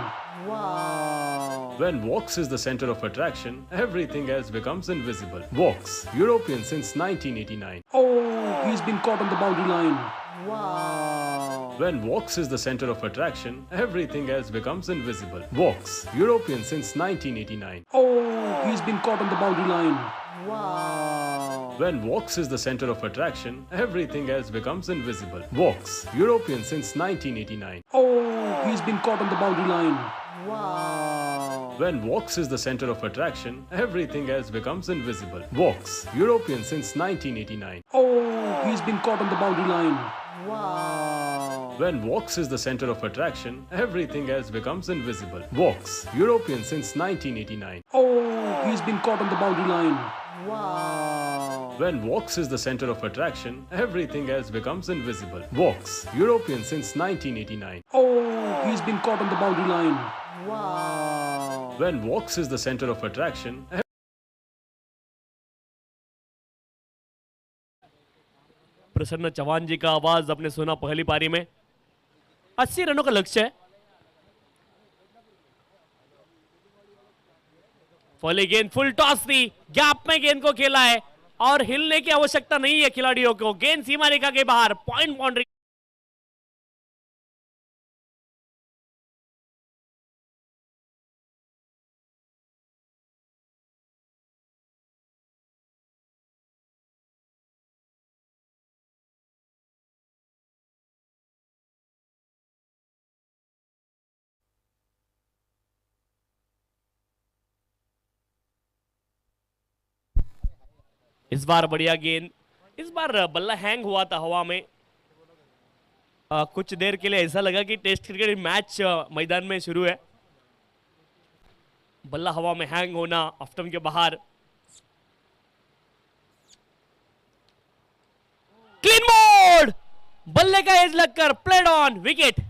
When Vox is the center of attraction, everything else becomes invisible. Vox, European since 1989. Oh, he's been caught on the boundary line. When Vox is the center of attraction, everything else becomes invisible. Vox, European since 1989. Oh, he's been caught on the boundary line. When Vox is the center of attraction, everything else becomes invisible. Vox, European since 1989. Oh, he's been caught on the boundary line. When Vox is the center of attraction, everything else becomes invisible. Vox, European since 1989. Oh, he's been caught on the boundary line. When Vox is the center of attraction, everything else becomes invisible. Vox, European since 1989. Oh, he's been caught on the boundary line. When Vox is the center of attraction, everything else becomes invisible. Vox, European since 1989. Oh, he's been caught on the boundary line. When Vox is the center of attraction, प्रसन्न चौहान जी का आवाज आपने सुना पहली पारी में। 80 रनों का लक्ष्य है। फॉली गेंद फुल टॉस थी, गैप में गेंद को खेला है और हिलने की आवश्यकता नहीं है खिलाड़ियों को। गेंद सीमा रेखा के बाहर, पॉइंट बाउंड्री। इस बार बढ़िया गेंद, इस बार बल्ला हैंग हुआ था हवा में। कुछ देर के लिए ऐसा लगा कि टेस्ट क्रिकेट मैच मैदान में शुरू है। बल्ला हवा में हैंग होना, ऑफ स्टंप के बाहर। क्लीन मोड, बल्ले का एज लगकर प्लेड ऑन, विकेट।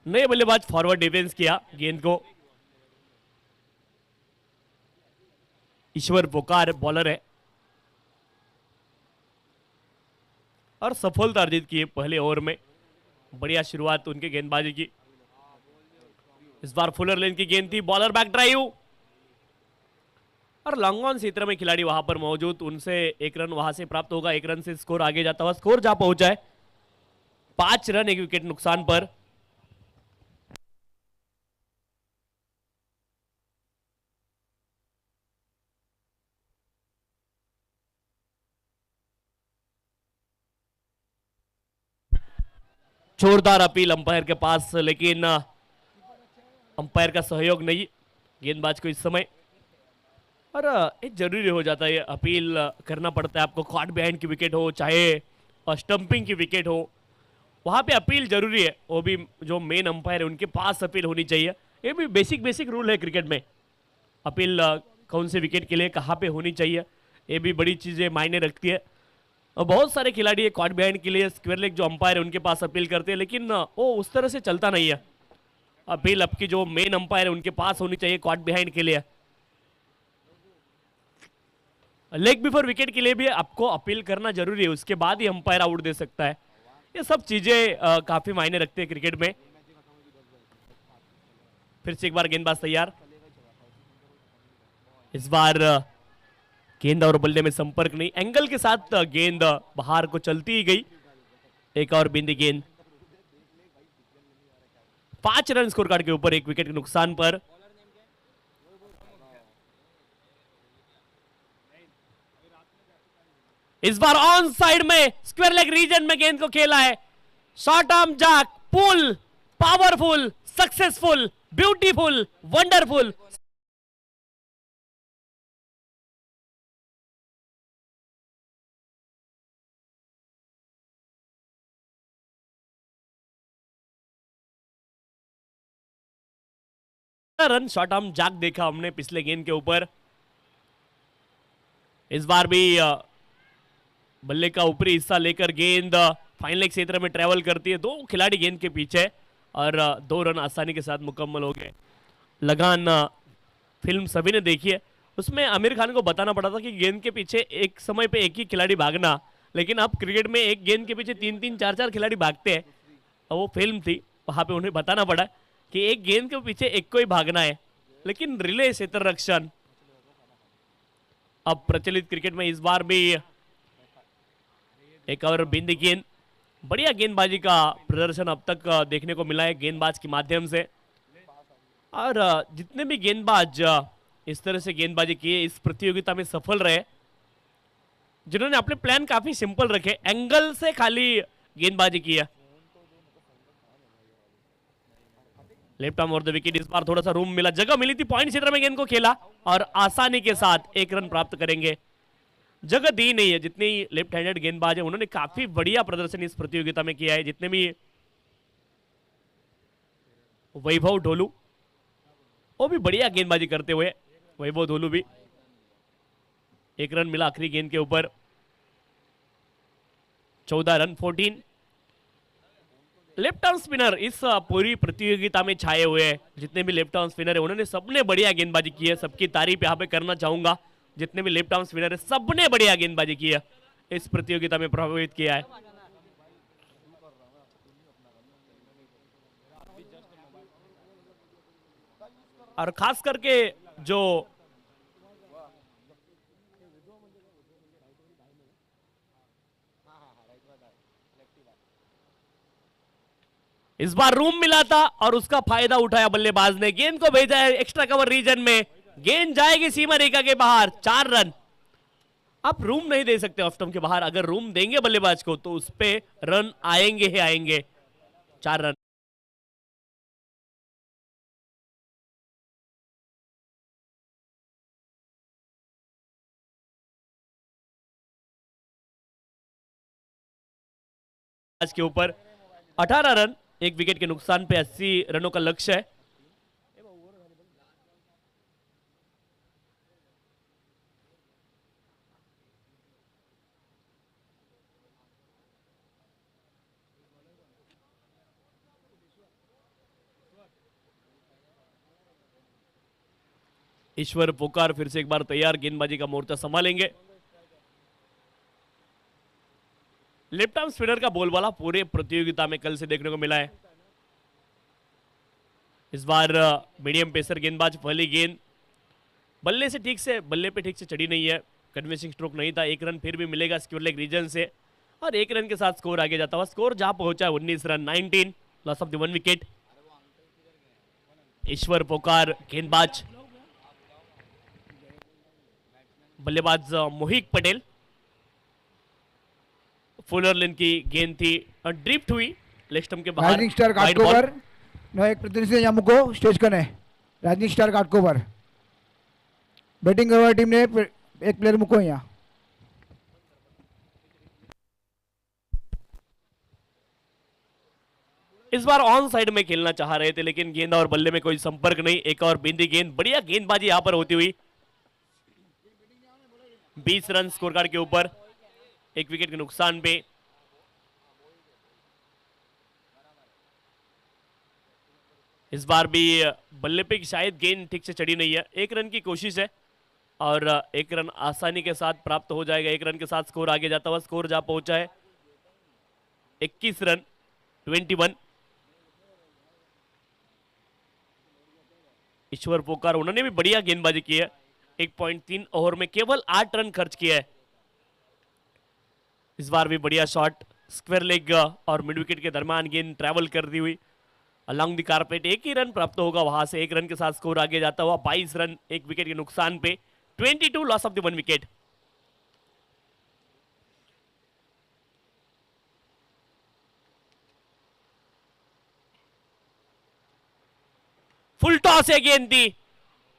नए बल्लेबाज फॉरवर्ड डिफेंस किया गेंद को। ईश्वर पोकार बॉलर है और सफलता अर्जित की पहले ओवर में। बढ़िया शुरुआत उनके गेंदबाजी की। इस बार फुलर लेन की गेंद थी, बॉलर बैक ड्राइव और लॉन्ग ऑन क्षेत्र में खिलाड़ी वहां पर मौजूद, उनसे एक रन वहां से प्राप्त होगा। एक रन से स्कोर आगे जाता हुआ स्कोर जहां पहुंचा है 5 रन, 1 विकेट नुकसान पर। जोरदार अपील अंपायर के पास, लेकिन अंपायर का सहयोग नहीं गेंदबाज को इस समय। और ये जरूरी हो जाता है, अपील करना पड़ता है आपको। कॉट बिहाइंड की विकेट हो चाहे स्टंपिंग की विकेट हो, वहां पे अपील जरूरी है। वो भी जो मेन अंपायर है उनके पास अपील होनी चाहिए। ये भी बेसिक रूल है क्रिकेट में। अपील कौन से विकेट के लिए कहाँ पे होनी चाहिए, ये भी बड़ी चीजें मायने रखती है। और बहुत सारे खिलाड़ी है कॉट बिहाइंड के लिए स्क्वायर लेग जो अंपायर है उनके पास अपील करते हैं, लेकिन वो उस तरह से चलता नहीं है। अपील आपकी जो मेन अंपायर है उनके पास होनी चाहिए कॉट बिहाइंड के लिए। लेग बिफोर विकेट के लिए भी आपको अपील करना जरूरी है, उसके बाद ही अंपायर आउट दे सकता है। ये सब चीजें काफी मायने रखते हैं क्रिकेट में। फिर से एक बार गेंदबाज तैयार। इस बार गेंद और बल्ले में संपर्क नहीं, एंगल के साथ गेंद बाहर को चलती ही गई। एक और बिंदी गेंद। 5 रन स्कोर कार्ड के ऊपर, 1 विकेट के नुकसान पर। इस बार ऑन साइड में स्क्वायर लेग रीजन में गेंद को खेला है। Short arm jack, pull, powerful, successful, beautiful, wonderful. Run short arm jack देखा हमने पिछले गेंद के ऊपर। इस बार भी बल्ले का ऊपरी हिस्सा लेकर गेंद फाइनल क्षेत्र में ट्रेवल करती है। 2 खिलाड़ी गेंद के पीछे और 2 रन आसानी के साथ मुकम्मल हो गए। लगान फिल्म सभी ने देखी है, उसमें आमिर खान को बताना पड़ा था कि गेंद के पीछे एक समय पे एक ही खिलाड़ी भागना, लेकिन अब क्रिकेट में एक गेंद के पीछे 3-3 4-4 खिलाड़ी भागते हैं। और वो फिल्म थी, वहां पे उन्हें बताना पड़ा कि एक गेंद के पीछे एक को ही भागना है। लेकिन रिले क्षेत्र रक्षण अब प्रचलित क्रिकेट में इस बार भी एक और बिंदी गेंद, बढ़िया गेंदबाजी का प्रदर्शन अब तक देखने को मिला है गेंदबाज के माध्यम से। और जितने भी गेंदबाज इस तरह से गेंदबाजी किए इस प्रतियोगिता में सफल रहे, जिन्होंने अपने प्लान काफी सिंपल रखे, एंगल से खाली गेंदबाजी की है। लेफ्ट आर्म और द विकेट, इस बार थोड़ा सा रूम मिला, जगह मिली थी, पॉइंट क्षेत्र में गेंद को खेला और आसानी के साथ 1 रन प्राप्त करेंगे। जगह दी नहीं है, जितनी लेफ्ट हैंडेड गेंदबाज है उन्होंने काफी बढ़िया प्रदर्शन इस प्रतियोगिता में किया है। जितने भी वैभव ढोलू, वो भी बढ़िया गेंदबाजी करते हुए, वैभव ढोलू भी 1 रन मिला आखिरी गेंद के ऊपर। 14 रन 14। लेफ्ट आर्म स्पिनर इस पूरी प्रतियोगिता में छाए हुए हैं। जितने भी लेफ्ट आर्म स्पिनर है उन्होंने सबने बढ़िया गेंदबाजी की है। सबकी तारीफ यहाँ पे करना चाहूंगा। जितने भी लेफ्ट आर्म स्पिनर है सबने बढ़िया गेंदबाजी की है, इस प्रतियोगिता में प्रभावित किया है। और खास करके जो इस बार रूम मिला था और उसका फायदा उठाया बल्लेबाज ने, गेंद को भेजा है एक्स्ट्रा कवर रीजन में, गेंद जाएगी सीमा रेखा के बाहर। 4 रन। आप रूम नहीं दे सकते ऑफ स्टंप के बाहर, अगर रूम देंगे बल्लेबाज को तो उस पे रन आएंगे ही आएंगे। 4 रन। आज के ऊपर 18 रन, 1 विकेट के नुकसान पे 80 रनों का लक्ष्य है। ईश्वर पोकार फिर से एक बार तैयार, गेंदबाजी का मोर्चा संभालेंगे। लेफ्ट आर्म स्पिनर का बोलबाला पूरे प्रतियोगिता में कल से देखने को मिला है। इस बार मीडियम पेसर गेंदबाज, पहली गेंद बल्ले से ठीक से, बल्ले पे ठीक से चढ़ी नहीं है, कन्विंसिंग स्ट्रोक नहीं था। 1 रन फिर भी मिलेगा स्क्योर लेग रीजन से और 1 रन के साथ स्कोर आगे जाता हुआ। स्कोर जहां पहुंचा है 19 run 19, loss of the 1 wicket. Ishwar Pokar गेंदबाज, बल्लेबाज मोहित पटेल। फुलर लेन की गेंद थी, ड्रिफ्ट हुई लेग स्टंप के बाहर। राइजिंग स्टार घाटकोपर नो एक प्रतिनिधि मुको स्टेज कने राइजिंग स्टार घाटकोपर बैटिंग करवा टीम ने एक प्लेयर मुको यहाँ। इस बार ऑन साइड में खेलना चाह रहे थे लेकिन गेंद और बल्ले में कोई संपर्क नहीं। एक और बिंदी गेंद, बढ़िया गेंदबाजी यहां पर होती हुई। 20 रन स्कोर कार्ड के ऊपर, 1 विकेट के नुकसान पे। इस बार भी बल्ले पे शायद गेंद ठीक से चढ़ी नहीं है। 1 रन की कोशिश है और 1 रन आसानी के साथ प्राप्त हो जाएगा। 1 रन के साथ स्कोर आगे जाता हुआ, स्कोर जहां पहुंचा है 21 रन 21। ईश्वर पोकार, उन्होंने भी बढ़िया गेंदबाजी की है। 1.3 ओवर में केवल 8 रन खर्च किया है। इस बार भी बढ़िया शॉट, स्क्वायर लेग और मिड विकेट के दरमियान गेंद ट्रैवल करती हुई along the carpet. 1 he run प्राप्त होगा वहां से। 1 रन के साथ स्कोर आगे जाता हुआ 22 रन, 1 विकेट के नुकसान पे। 22 loss of the 1 wicket. Full toss है, गेंद थी,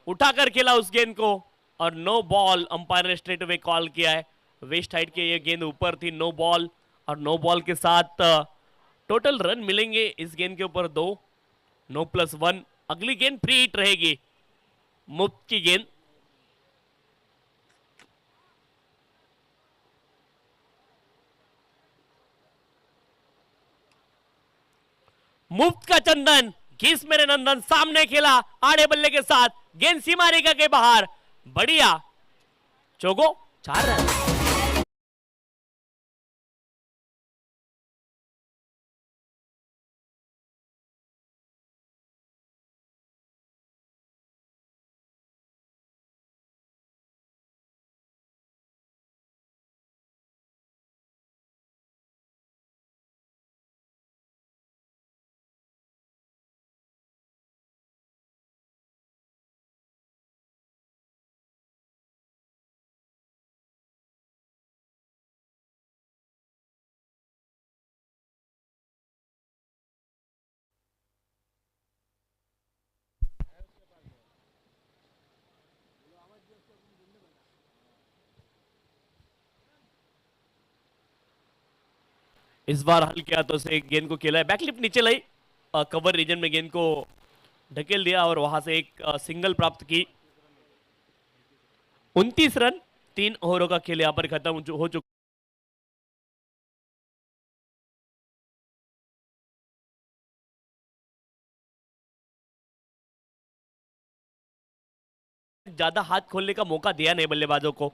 उठाकर खेला उस गेंद को और नो बॉल। अंपायर ने स्ट्रेट अवे कॉल किया है। वेस्ट हाइट के ये गेंद ऊपर थी, नो बॉल। और नो बॉल के साथ टोटल रन मिलेंगे इस गेंद के ऊपर 2, 9+1 अगली गेंद फ्री हिट रहेगी, मुफ्त की गेंद। मुफ्त का चंदन, घिस मेरे नंदन सामने खेला आड़े बल्ले के साथ, गेंद सीमा रेखा के बाहर, बढ़िया चौको, 4 रन। इस बार हल्के हाथों से गेंद को खेला है, बैकलिफ्ट नीचे लाई, कवर रीजन में गेंद को ढकेल दिया और वहां से एक सिंगल प्राप्त की। 29 रन, 3 ओवरों का खेल यहां पर खत्म हो चुका। ज्यादा हाथ खोलने का मौका दिया नहीं बल्लेबाजों को।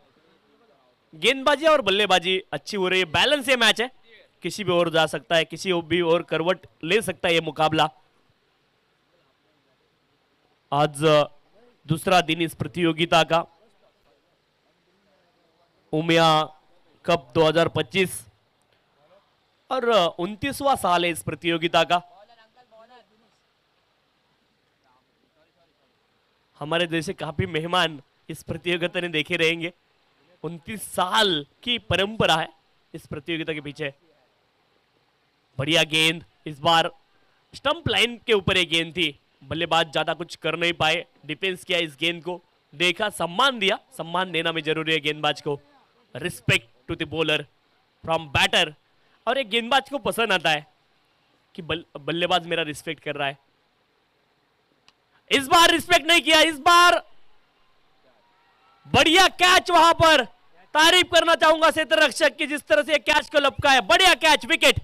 गेंदबाजी और बल्लेबाजी अच्छी हो रही है, बैलेंस ये मैच है, किसी भी ओर जा सकता है, किसी भी ओर करवट ले सकता है ये मुकाबला। आज दूसरा दिन इस प्रतियोगिता का, उमिया कप 2025 और 29वां साल है इस प्रतियोगिता का। हमारे जैसे काफी मेहमान इस प्रतियोगिता ने देखे रहेंगे। 29 साल की परंपरा है इस प्रतियोगिता के पीछे। बढ़िया गेंद, इस बार स्टंप लाइन के ऊपर एक गेंद थी, बल्लेबाज ज्यादा कुछ कर नहीं पाए, डिफेंस किया इस गेंद को, देखा, सम्मान दिया। सम्मान देना भी जरूरी है गेंदबाज को, respect to the bowler from batter. और एक गेंदबाज को पसंद आता है कि बल्लेबाज मेरा रिस्पेक्ट कर रहा है। इस बार रिस्पेक्ट नहीं किया, इस बार बढ़िया कैच, वहां पर तारीफ करना चाहूंगा क्षेत्र रक्षक की, जिस तरह से कैच को लपका है, बढ़िया कैच, विकेट।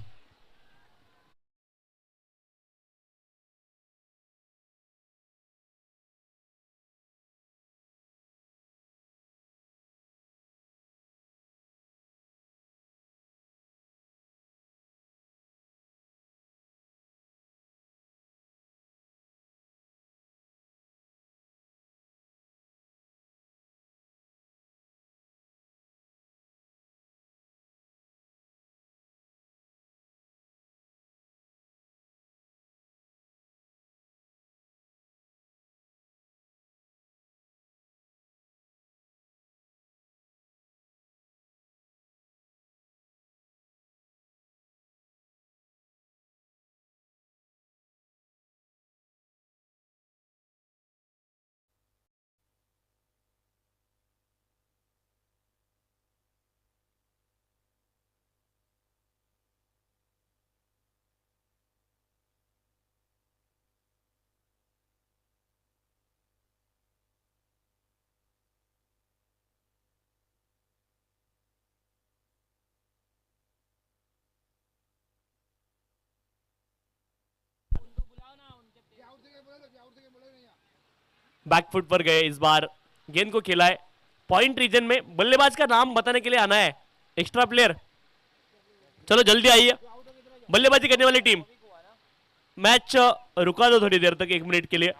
बैकफुट पर गए, इस बार गेंद को खेला है पॉइंट रीजन में। बल्लेबाज का नाम बताने के लिए आना है एक्स्ट्रा प्लेयर, चलो जल्दी आइए। बल्लेबाजी करने वाली टीम, मैच रुका दो थोड़ी देर तक, 1 मिनट के लिए,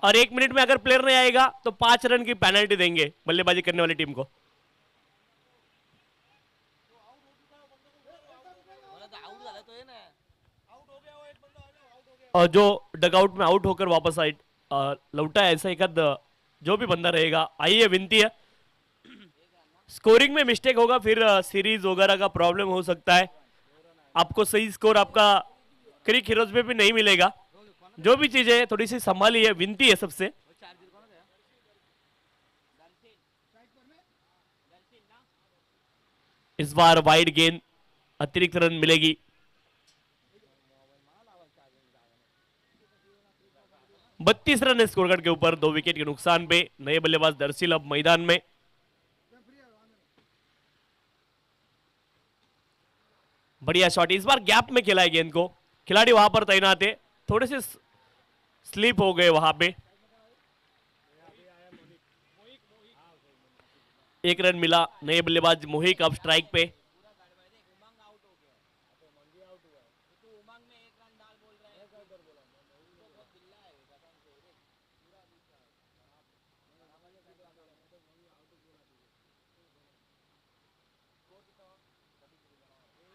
और 1 मिनट में अगर प्लेयर नहीं आएगा तो 5 रन की पेनल्टी देंगे बल्लेबाजी करने वाली टीम को। और जो डगआउट में आउट होकर वापस लौटा है, ऐसा एक जो भी बंदा रहेगा, आइए विनती है। स्कोरिंग में मिस्टेक होगा फिर सीरीज वगैरह का प्रॉब्लम हो सकता है, आपको सही स्कोर आपका क्रिक हीरोज में भी नहीं मिलेगा। जो भी चीज है थोड़ी सी संभालिए, विनती है सबसे। इस बार वाइड गेंद, अतिरिक्त रन मिलेगी। 32 रन है स्कोर कार्ड के ऊपर, 2 विकेट के नुकसान पे। नए बल्लेबाज दरअसल अब मैदान में। बढ़िया शॉट, इस बार गैप में खेला है गेंद को, खिलाड़ी वहां पर तैनात है, थोड़े से स्लिप हो गए वहां पे। 1 रन मिला, नए बल्लेबाज मोहिक अब स्ट्राइक पे।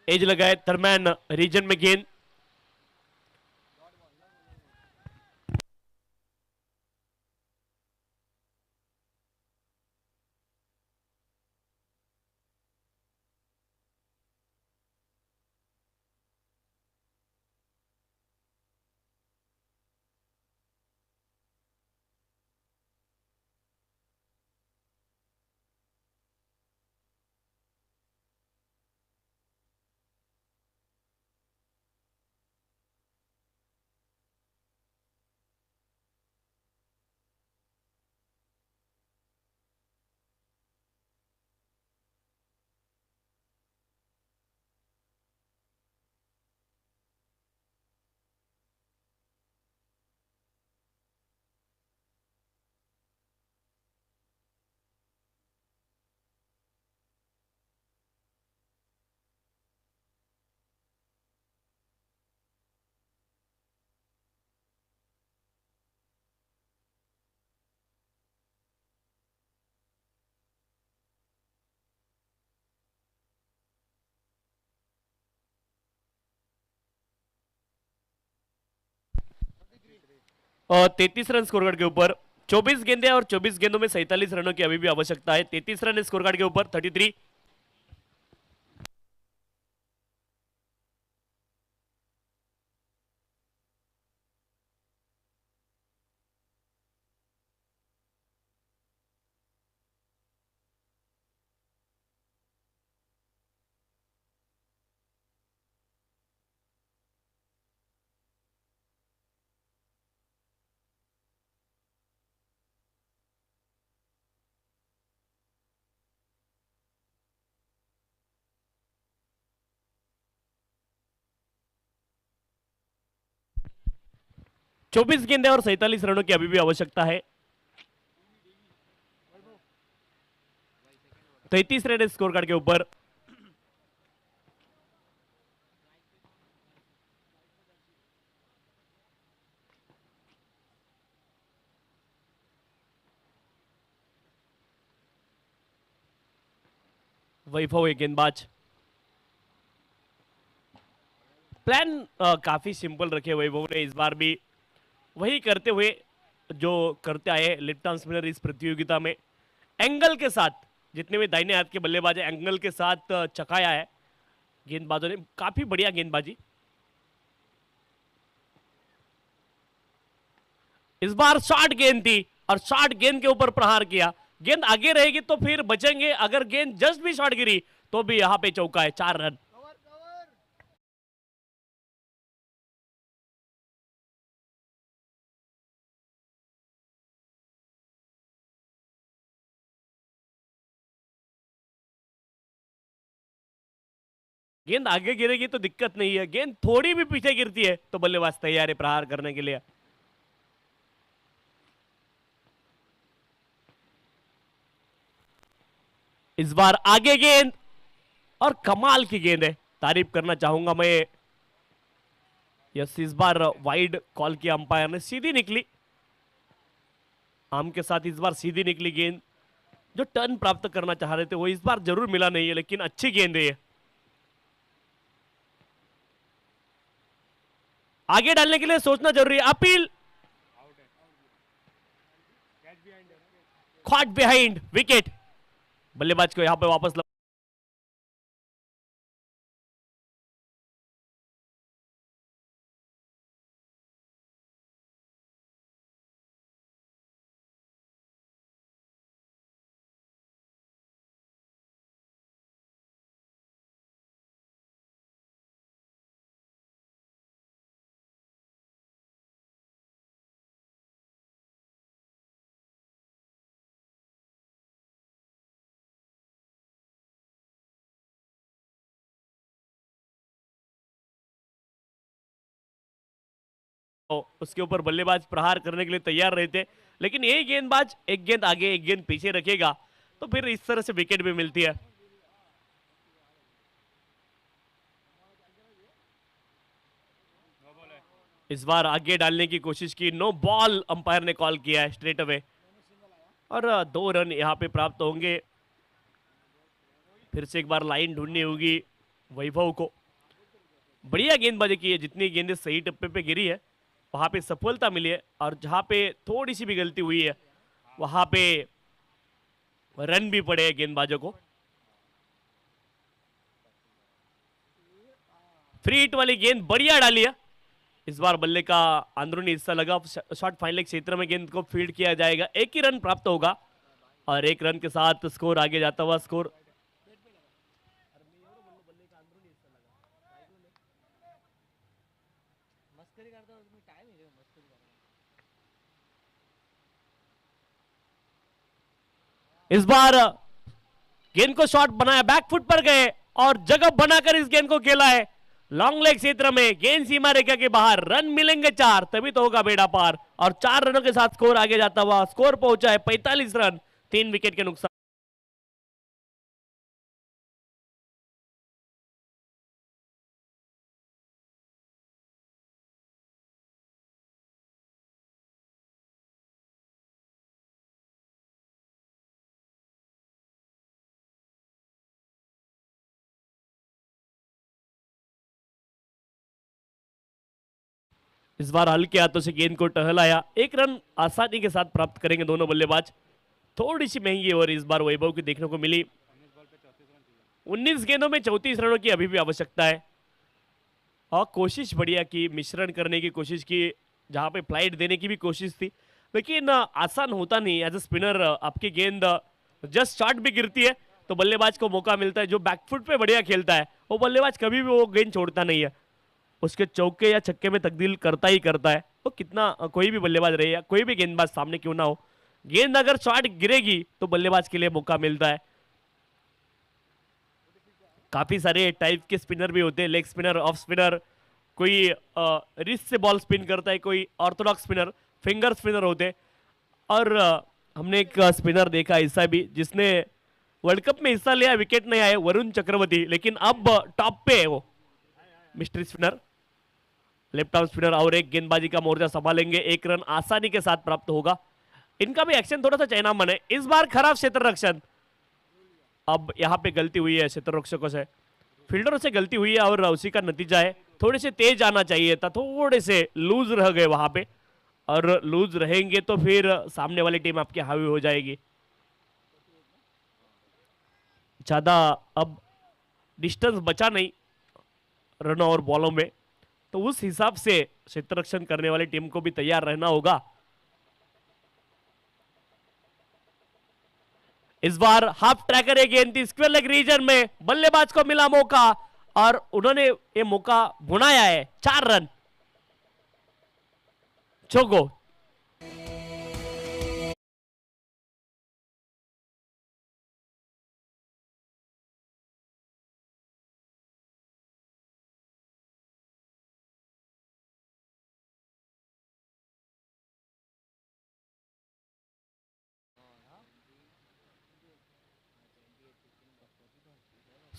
एज लगाए दरम्यान रीजन में गेंद। और 33 रन स्कोर कार्ड के ऊपर, 24 गेंदें और 24 गेंदों में 47 रनों की अभी भी आवश्यकता है। 33 रन स्कोर कार्ड के ऊपर, 33। चौबीस गेंदें और 47 रनों की अभी भी आवश्यकता है। 33 रन स्कोर कार्ड के ऊपर। वैभव एक गेंदबाज। प्लान काफी सिंपल रखे वैभव ने इस बार भी, वही करते हुए जो करते आए लेफ्ट आर्म स्पिनर इस प्रतियोगिता में। एंगल के साथ, जितने भी दाहिने हाथ के बल्लेबाज हैं, एंगल के साथ चकाया है गेंदबाजों ने, काफी बढ़िया गेंदबाजी। इस बार शॉर्ट गेंद थी और शॉर्ट गेंद के ऊपर प्रहार किया। गेंद आगे रहेगी तो फिर बचेंगे, अगर गेंद जस्ट भी शॉर्ट गिरी तो भी यहां पे चौका है। 4 रन। गेंद आगे गिरेगी तो दिक्कत नहीं है, गेंद थोड़ी भी पीछे गिरती है तो बल्लेबाज तैयार है प्रहार करने के लिए। इस बार आगे गेंद और कमाल की गेंद है, तारीफ करना चाहूंगा मैं। यस, इस बार वाइड कॉल किया अंपायर ने, सीधी निकली आम के साथ, इस बार सीधी निकली गेंद। जो टर्न प्राप्त करना चाह रहे थे वो इस बार जरूर मिला नहीं है, लेकिन अच्छी गेंद है। आगे डालने के लिए सोचना जरूरी है। Appeal, caught behind, wicket. बल्लेबाज को यहां पे वापस उसके ऊपर बल्लेबाज प्रहार करने के लिए तैयार रहते, लेकिन ये गेंदबाज एक गेंद आगे एक गेंद पीछे रखेगा तो फिर इस तरह से विकेट भी मिलती है। इस बार आगे डालने की कोशिश की, नो बॉल अंपायर ने कॉल किया है स्ट्रेट अवे और 2 रन यहां पे प्राप्त होंगे। फिर से एक बार लाइन ढूंढनी होगी वैभव को। बढ़िया गेंदबाजी की है, जितनी गेंदें सही टप्पे पे गिरी है वहां पे सफलता मिली है और जहां पे थोड़ी सी भी गलती हुई है वहां पे रन भी पड़े हैं गेंदबाजों को। फ्री हिट वाली गेंद बढ़िया डाली है। इस बार बल्ले का अंदरूनी हिस्सा लगा, शॉट फाइनल क्षेत्र में गेंद को फील्ड किया जाएगा। एक ही रन प्राप्त होगा और 1 रन के साथ स्कोर आगे जाता हुआ स्कोर इस बार गेंद को शॉट बनाया, बैकफुट पर गए और जगह बनाकर इस गेंद को खेला है लॉन्ग लेग क्षेत्र में। गेंद सीमा रेखा के बाहर, रन मिलेंगे 4 तभी तो होगा बेड़ा पार और 4 रनों के साथ स्कोर आगे जाता हुआ स्कोर पहुंचा है 45 रन, 3 विकेट के नुकसान। इस बार हल्के हाथों से गेंद को टहलाया, 1 रन आसानी के साथ प्राप्त करेंगे दोनों बल्लेबाज। थोड़ी सी महंगी ओवर इस बार वैभव की देखने को मिली। 19 गेंदों में 34 रनों की अभी भी आवश्यकता है और कोशिश बढ़िया की, मिश्रण करने की कोशिश की, जहां पे फ्लाइट देने की भी कोशिश थी, लेकिन आसान होता नहीं। एज ए स्पिनर आपकी गेंद जस्ट शॉट भी गिरती है तो बल्लेबाज को मौका मिलता है। जो बैकफुट पे बढ़िया खेलता है वो बल्लेबाज कभी भी वो गेंद छोड़ता नहीं है, उसके चौके या छक्के में तब्दील करता ही करता है। वो कितना कोई भी बल्लेबाज रहे या कोई भी गेंदबाज सामने क्यों ना हो, गेंद अगर शॉट गिरेगी तो बल्लेबाज के लिए मौका मिलता है। काफी सारे टाइप के स्पिनर भी होते हैं, लेग स्पिनर, ऑफ स्पिनर, कोई रिस्ट से बॉल स्पिन करता है, कोई ऑर्थोडॉक्स स्पिनर, फिंगर स्पिनर होते हैं। और हमने एक स्पिनर देखा ऐसा भी जिसने वर्ल्ड कप में हिस्सा लिया, विकेट नहीं आए, वरुण चक्रवर्ती, लेकिन अब टॉप पे है वो mystery spinner, left arm spinner. और एक गेंदबाजी का मोर्चा संभालेंगे, 1 रन आसानी के साथ प्राप्त होगा। इनका भी एक्शन थोड़ा सा चाइनामन है। इस बार खराब क्षेत्र रक्षण, अब यहाँ पे गलती हुई है क्षेत्र रक्षकों से, फील्डरों से गलती हुई है और उसी का नतीजा है। थोड़े से तेज आना चाहिए था, थोड़े से लूज रह गए वहां पे, और लूज रहेंगे तो फिर सामने वाली टीम आपकी हावी हो जाएगी। ज्यादा अब डिस्टेंस बचा नहीं रनों और बॉलों में, तो उस हिसाब से क्षेत्र रक्षण करने वाली टीम को भी तैयार रहना होगा। इस बार हाफ ट्रैकर एक गेंद थी स्क्वायर लेग रीजन में, बल्लेबाज को मिला मौका और उन्होंने ये मौका भुनाया है। 4 रन, चौको।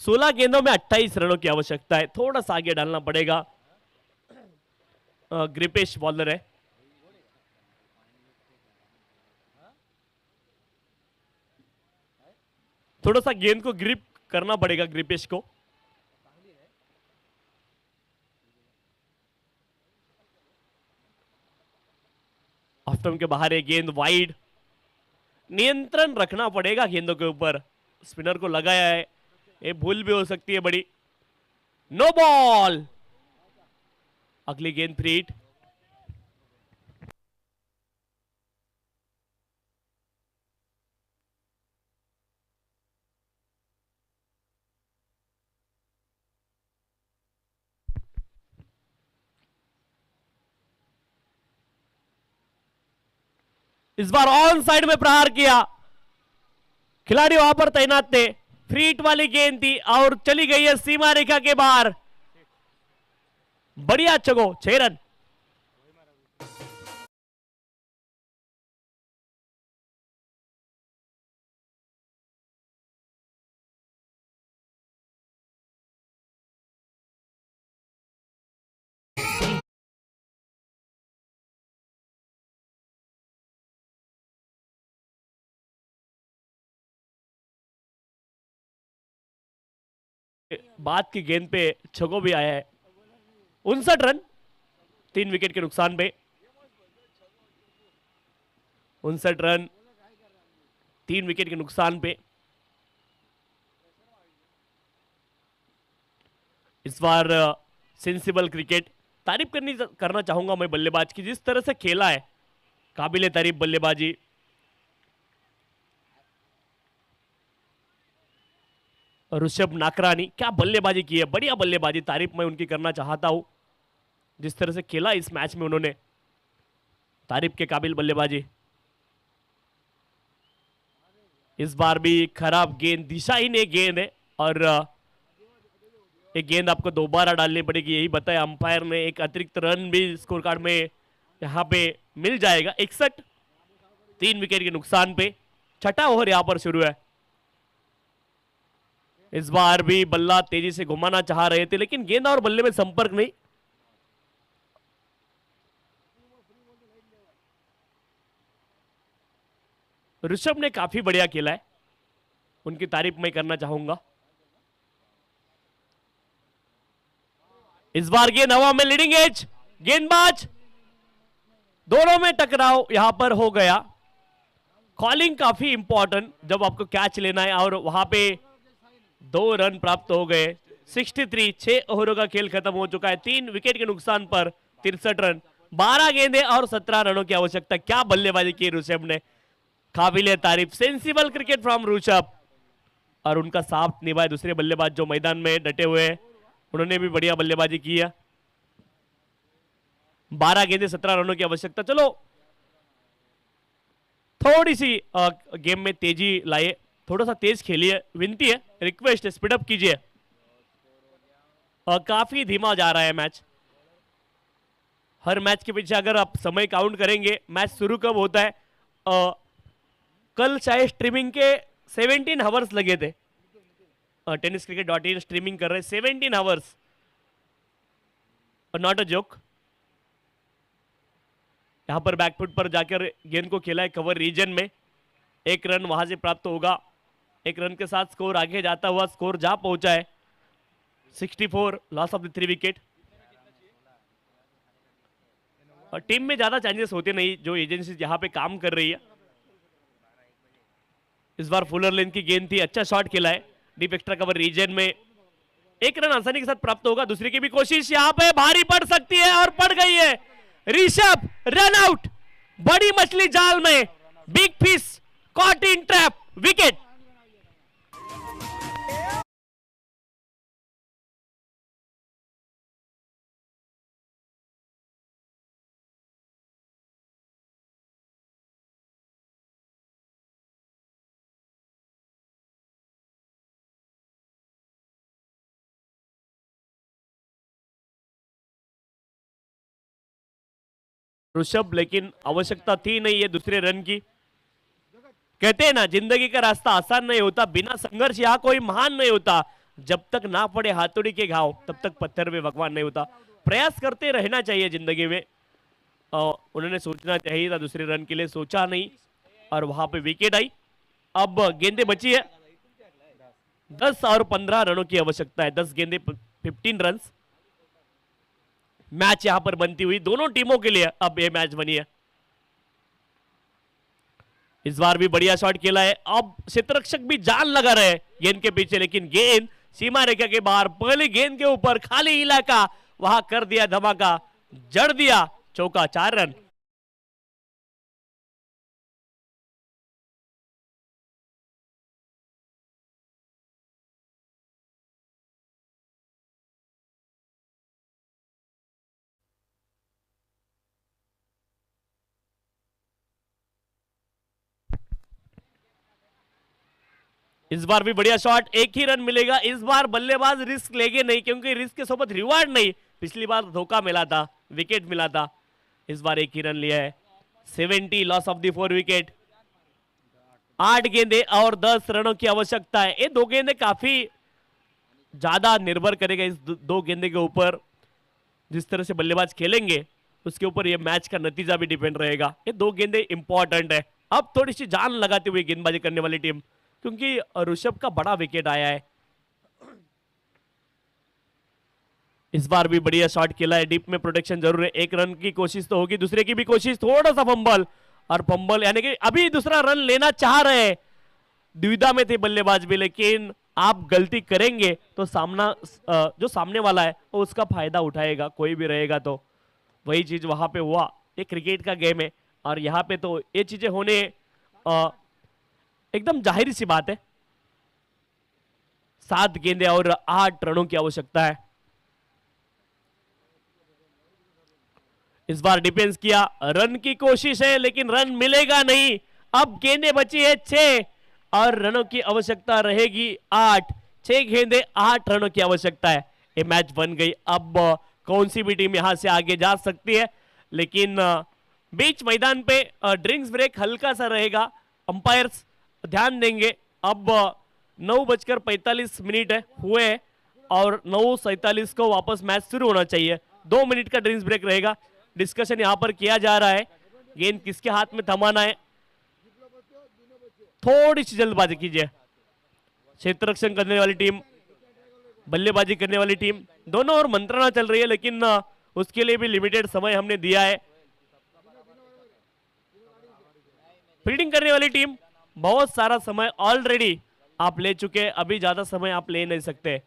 सोलह गेंदों में 28 रनों की आवश्यकता है, थोड़ा सा आगे डालना पड़ेगा। ग्रिपेश बॉलर है, थोड़ा सा गेंद को ग्रिप करना पड़ेगा ग्रिपेश को। ऑफ स्टंप के बाहर एक गेंद वाइड, नियंत्रण रखना पड़ेगा गेंदों के ऊपर। स्पिनर को लगाया है, ये भूल भी हो सकती है बड़ी। नो बॉल, अगली गेंद फ्री हिट। इस बार ऑन साइड में प्रहार किया, खिलाड़ी वहां पर तैनात थे। फ्री हिट वाली गेंद थी और चली गई है सीमा रेखा के बाहर। बढ़िया चगो, 6 रन। बाद की गेंद पे छगो भी आया है। 59 रन 3 विकेट के नुकसान पे। 59 रन 3 विकेट के नुकसान पे। इस बार सेंसिबल क्रिकेट। तारीफ करना चाहूंगा मैं बल्लेबाज की, जिस तरह से खेला है, काबिले तारीफ बल्लेबाजी। ऋषभ नाकरानी क्या बल्लेबाजी की है, बढ़िया बल्लेबाजी, तारीफ मैं उनकी करना चाहता हूं। जिस तरह से खेला इस मैच में उन्होंने, तारीफ के काबिल बल्लेबाजी। इस बार भी खराब गेंद, दिशाहीन एक गेंद है और एक गेंद आपको दोबारा डालनी पड़ेगी, यही बताया अंपायर ने। एक अतिरिक्त रन भी स्कोर कार्ड में यहां पे मिल जाएगा। 61 3 विकेट के नुकसान पे। छठा ओवर यहां पर शुरू है। इस बार भी बल्ला तेजी से घुमाना चाह रहे थे, लेकिन गेंद और बल्ले में संपर्क नहीं। ऋषभ ने काफी बढ़िया खेला है, उनकी तारीफ मैं करना चाहूंगा। इस बार गेंद हवा में, लीडिंग एज, गेंदबाज, दोनों में टकराव यहां पर हो गया। कॉलिंग काफी इंपॉर्टेंट जब आपको कैच लेना है, और वहां पे 2 रन प्राप्त हो गए। 63 6 ओवरों का खेल खत्म हो चुका है। 3 विकेट के नुकसान पर 63 रन, 12 गेंदें और 17 रनों की आवश्यकता। क्या बल्लेबाजी की ऋषभ ने, काबिले तारीफ, सेंसिबल क्रिकेट फ्रॉम ऋषभ। और उनका साथ निभाए दूसरे बल्लेबाज जो मैदान में डटे हुए हैं, उन्होंने भी बढ़िया बल्लेबाजी की है। 12 गेंदें 17 रनों की आवश्यकता। चलो थोड़ी सी गेम में तेजी लाइए, थोड़ा सा तेज खेलिए, विनती है, रिक्वेस्ट है, स्पीडअप कीजिए। काफी धीमा जा रहा है मैच। हर मैच के पीछे अगर आप समय काउंट करेंगे, मैच शुरू कब होता है, कल शायद स्ट्रीमिंग के 17 आवर्स लगे थे। tenniscricket.in स्ट्रीमिंग कर रहे हैं 17 आवर्स, नॉट अ जोक। यहां पर बैकफुट पर जाकर गेंद को खेला है कवर रीजन में। 1 रन वहां से प्राप्त होगा। 1 रन के साथ स्कोर आगे जाता हुआ स्कोर जा पहुंचा है 64, लॉस ऑफ द 3 विकेट। और टीम में ज्यादा चेंजेस होते नहीं, जो एजेंसी यहां पे काम कर रही है। इस बार फुलर लेंथ की गेंद थी, अच्छा शॉट खेला है डीप एक्स्ट्रा कवर रीजन में। 1 रन आसानी के साथ प्राप्त होगा। दूसरे की भी कोशिश यहां पे भारी पड़ सकती है, और पड़ गई है। ऋषभ रन आउट, बड़ी मछली जाल में, big fish caught in trap, wicket. Rishabh, लेकिन आवश्यकता थी नहीं है दूसरे रन की। कहते हैं ना, जिंदगी का रास्ता आसान नहीं होता, बिना संघर्ष यहाँ कोई महान नहीं होता। जब तक ना पड़े हाथोड़ी के घाव, तब तक पत्थर में भगवान नहीं होता। प्रयास करते रहना चाहिए जिंदगी में। उन्होंने सोचना चाहिए था दूसरे रन के लिए, सोचा नहीं, और वहां पे विकेट आई। अब गेंदें बची है, 10 और 15 रनों की आवश्यकता है। 10 गेंदें 15 रन। मैच यहां पर बनती हुई दोनों टीमों के लिए अब ये मैच बनी है। इस बार भी बढ़िया शॉट खेला है। अब क्षेत्ररक्षक भी जान लगा रहे गेंद के पीछे, लेकिन गेंद सीमा रेखा के बाहर, पहली गेंद के ऊपर खाली इलाका, वहां कर दिया धमाका, जड़ दिया चौका। 4 रन। इस बार भी बढ़िया शॉट, 1 ही रन मिलेगा। इस बार बल्लेबाज रिस्क लेंगे नहीं, क्योंकि रिस्क के सोबत रिवार्ड नहीं। पिछली बार धोखा मिला था, विकेट मिला था। इस बार 1 ही रन लिया है। 70, लॉस ऑफ द 4 विकेट। 8 गेंदें और 10 रनों की आवश्यकता है। ये 2 गेंदें काफी ज्यादा निर्भर करेगा इस 2 गेंदे के ऊपर। जिस तरह से बल्लेबाज खेलेंगे उसके ऊपर ये मैच का नतीजा भी डिपेंड रहेगा। ये 2 गेंदें इंपॉर्टेंट है। अब थोड़ी सी जान लगाते हुए गेंदबाजी करने वाली टीम, क्योंकि ऋषभ का बड़ा विकेट आया है। इस बार भी बढ़िया शॉट खेला है, डीप में प्रोटेक्शन जरूर है, एक रन की कोशिश तो होगी, दूसरे की भी कोशिश, थोड़ा सा फंबल और फंबल, यानी कि अभी दूसरा रन लेना चाह रहे हैं, दुविधा में थे बल्लेबाज भी, लेकिन आप गलती करेंगे तो जो सामने वाला है वो उसका फायदा उठाएगा, कोई भी रहेगा तो वही चीज वहां पे हुआ। ये क्रिकेट का गेम है और यहाँ पे तो ये चीजें होने एकदम जाहिर सी बात है। 7 गेंदे और 8 रनों की आवश्यकता है। इस बार डिफेंस किया, रन की कोशिश है लेकिन रन मिलेगा नहीं। अब गेंदे बची है 6 और रनों की आवश्यकता रहेगी 8। 6 गेंदे 8 रनों की आवश्यकता है। ये मैच बन गई। अब कौन सी भी टीम यहां से आगे जा सकती है, लेकिन बीच मैदान पे ड्रिंक्स ब्रेक हल्का सा रहेगा, अंपायर्स ध्यान देंगे। अब 9:45 है हुए और 9:47 को वापस मैच शुरू होना चाहिए। 2 मिनट का ड्रिंक्स ब्रेक रहेगा। डिस्कशन यहां पर किया जा रहा है, गेंद किसके हाथ में थमाना है। थोड़ी सी जल्दबाजी कीजिए। क्षेत्र रक्षण करने वाली टीम, बल्लेबाजी करने वाली टीम, दोनों और मंत्रणा चल रही है, लेकिन उसके लिए भी लिमिटेड समय हमने दिया है। फील्डिंग करने वाली टीम, बहुत सारा समय ऑलरेडी आप ले चुके हैं, अभी ज्यादा समय आप ले नहीं सकते।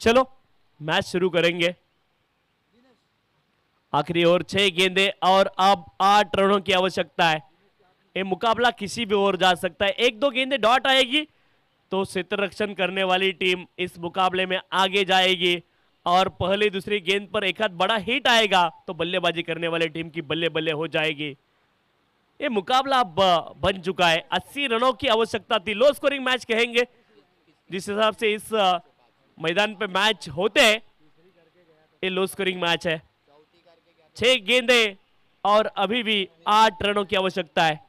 चलो मैच शुरू करेंगे। आखिरी ओवर 6 गेंदे और अब 8 रनों की आवश्यकता है। ये मुकाबला किसी भी ओर जा सकता है। 1-2 गेंदे डॉट आएगी तो क्षेत्र रक्षण करने वाली टीम इस मुकाबले में आगे जाएगी और पहली दूसरी गेंद पर एक आध बड़ा हिट आएगा तो बल्लेबाजी करने वाली टीम की बल्ले बल्ले हो जाएगी। ये मुकाबला अब बन चुका है। 80 रनों की आवश्यकता थी। लो स्कोरिंग मैच कहेंगे जिस हिसाब से इस मैदान पे मैच होते हैं, ये लो स्कोरिंग मैच है। 6 गेंदे और अभी भी 8 रनों की आवश्यकता है।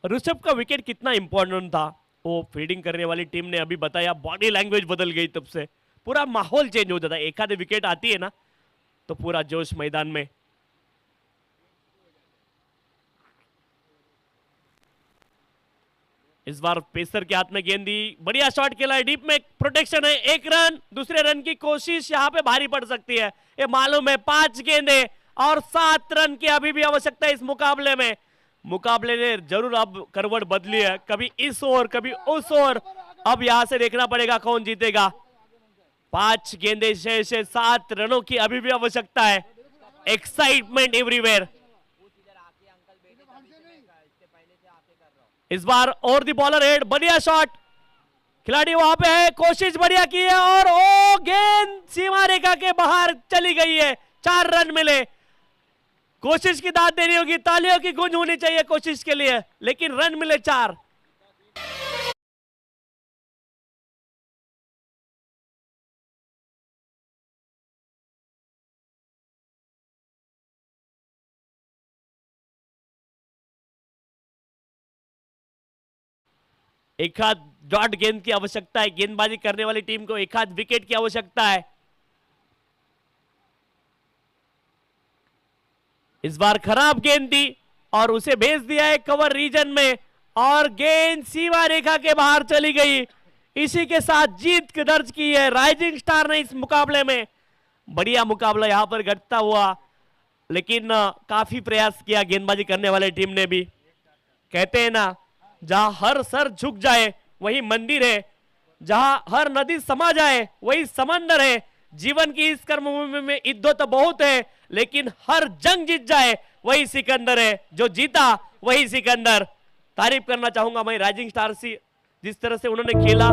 ऋषभ का विकेट कितना इंपॉर्टेंट था वो फील्डिंग करने वाली टीम ने अभी बताया। बॉडी लैंग्वेज बदल गई, तब से पूरा माहौल चेंज हो जाता है। एक आधे विकेट आती है ना तो पूरा जोश मैदान में। इस बार पेसर के हाथ में गेंद दी, बढ़िया शॉट खेला है, डीप में प्रोटेक्शन है। 1 रन, दूसरे रन की कोशिश यहां पे भारी पड़ सकती है, ये मालूम है। 5 गेंदे और 7 रन की अभी भी आवश्यकता है इस मुकाबले में। मुकाबले ने जरूर अब करवट बदली है, कभी इस ओर कभी उस ओर। अब यहां से देखना पड़ेगा कौन जीतेगा। 5 गेंदे शेष है, 7 रनों की अभी भी आवश्यकता है। Excitement everywhere. इस बार और दी बॉलर हेड, बढ़िया शॉट, खिलाड़ी वहां पे है, कोशिश बढ़िया की है और ओ गेंद सीमा रेखा के बाहर चली गई है। 4 रन मिले। कोशिश की दाद देनी होगी, तालियों की गूंज होनी चाहिए कोशिश के लिए, लेकिन रन मिले 4। एक हाथ डॉट गेंद की आवश्यकता है। गेंदबाजी करने वाली टीम को एक हाथ विकेट की आवश्यकता है। इस बार खराब गेंद दी और उसे भेज दिया है कवर रीजन में और गेंद सीमा रेखा के बाहर चली गई। इसी के साथ जीत दर्ज की है राइजिंग स्टार ने इस मुकाबले में। बढ़िया मुकाबला यहां पर घटता हुआ, लेकिन काफी प्रयास किया गेंदबाजी करने वाले टीम ने भी। कहते हैं ना, जहां हर सर झुक जाए वही मंदिर है, जहां हर नदी समा जाए वही समंदर है। जीवन की इस कर्मभूमि में इद्दत तो बहुत है, लेकिन हर जंग जीत जाए वही सिकंदर है। जो जीता वही सिकंदर। तारीफ करना चाहूंगा मैं राइजिंग स्टार से, जिस तरह से उन्होंने खेला।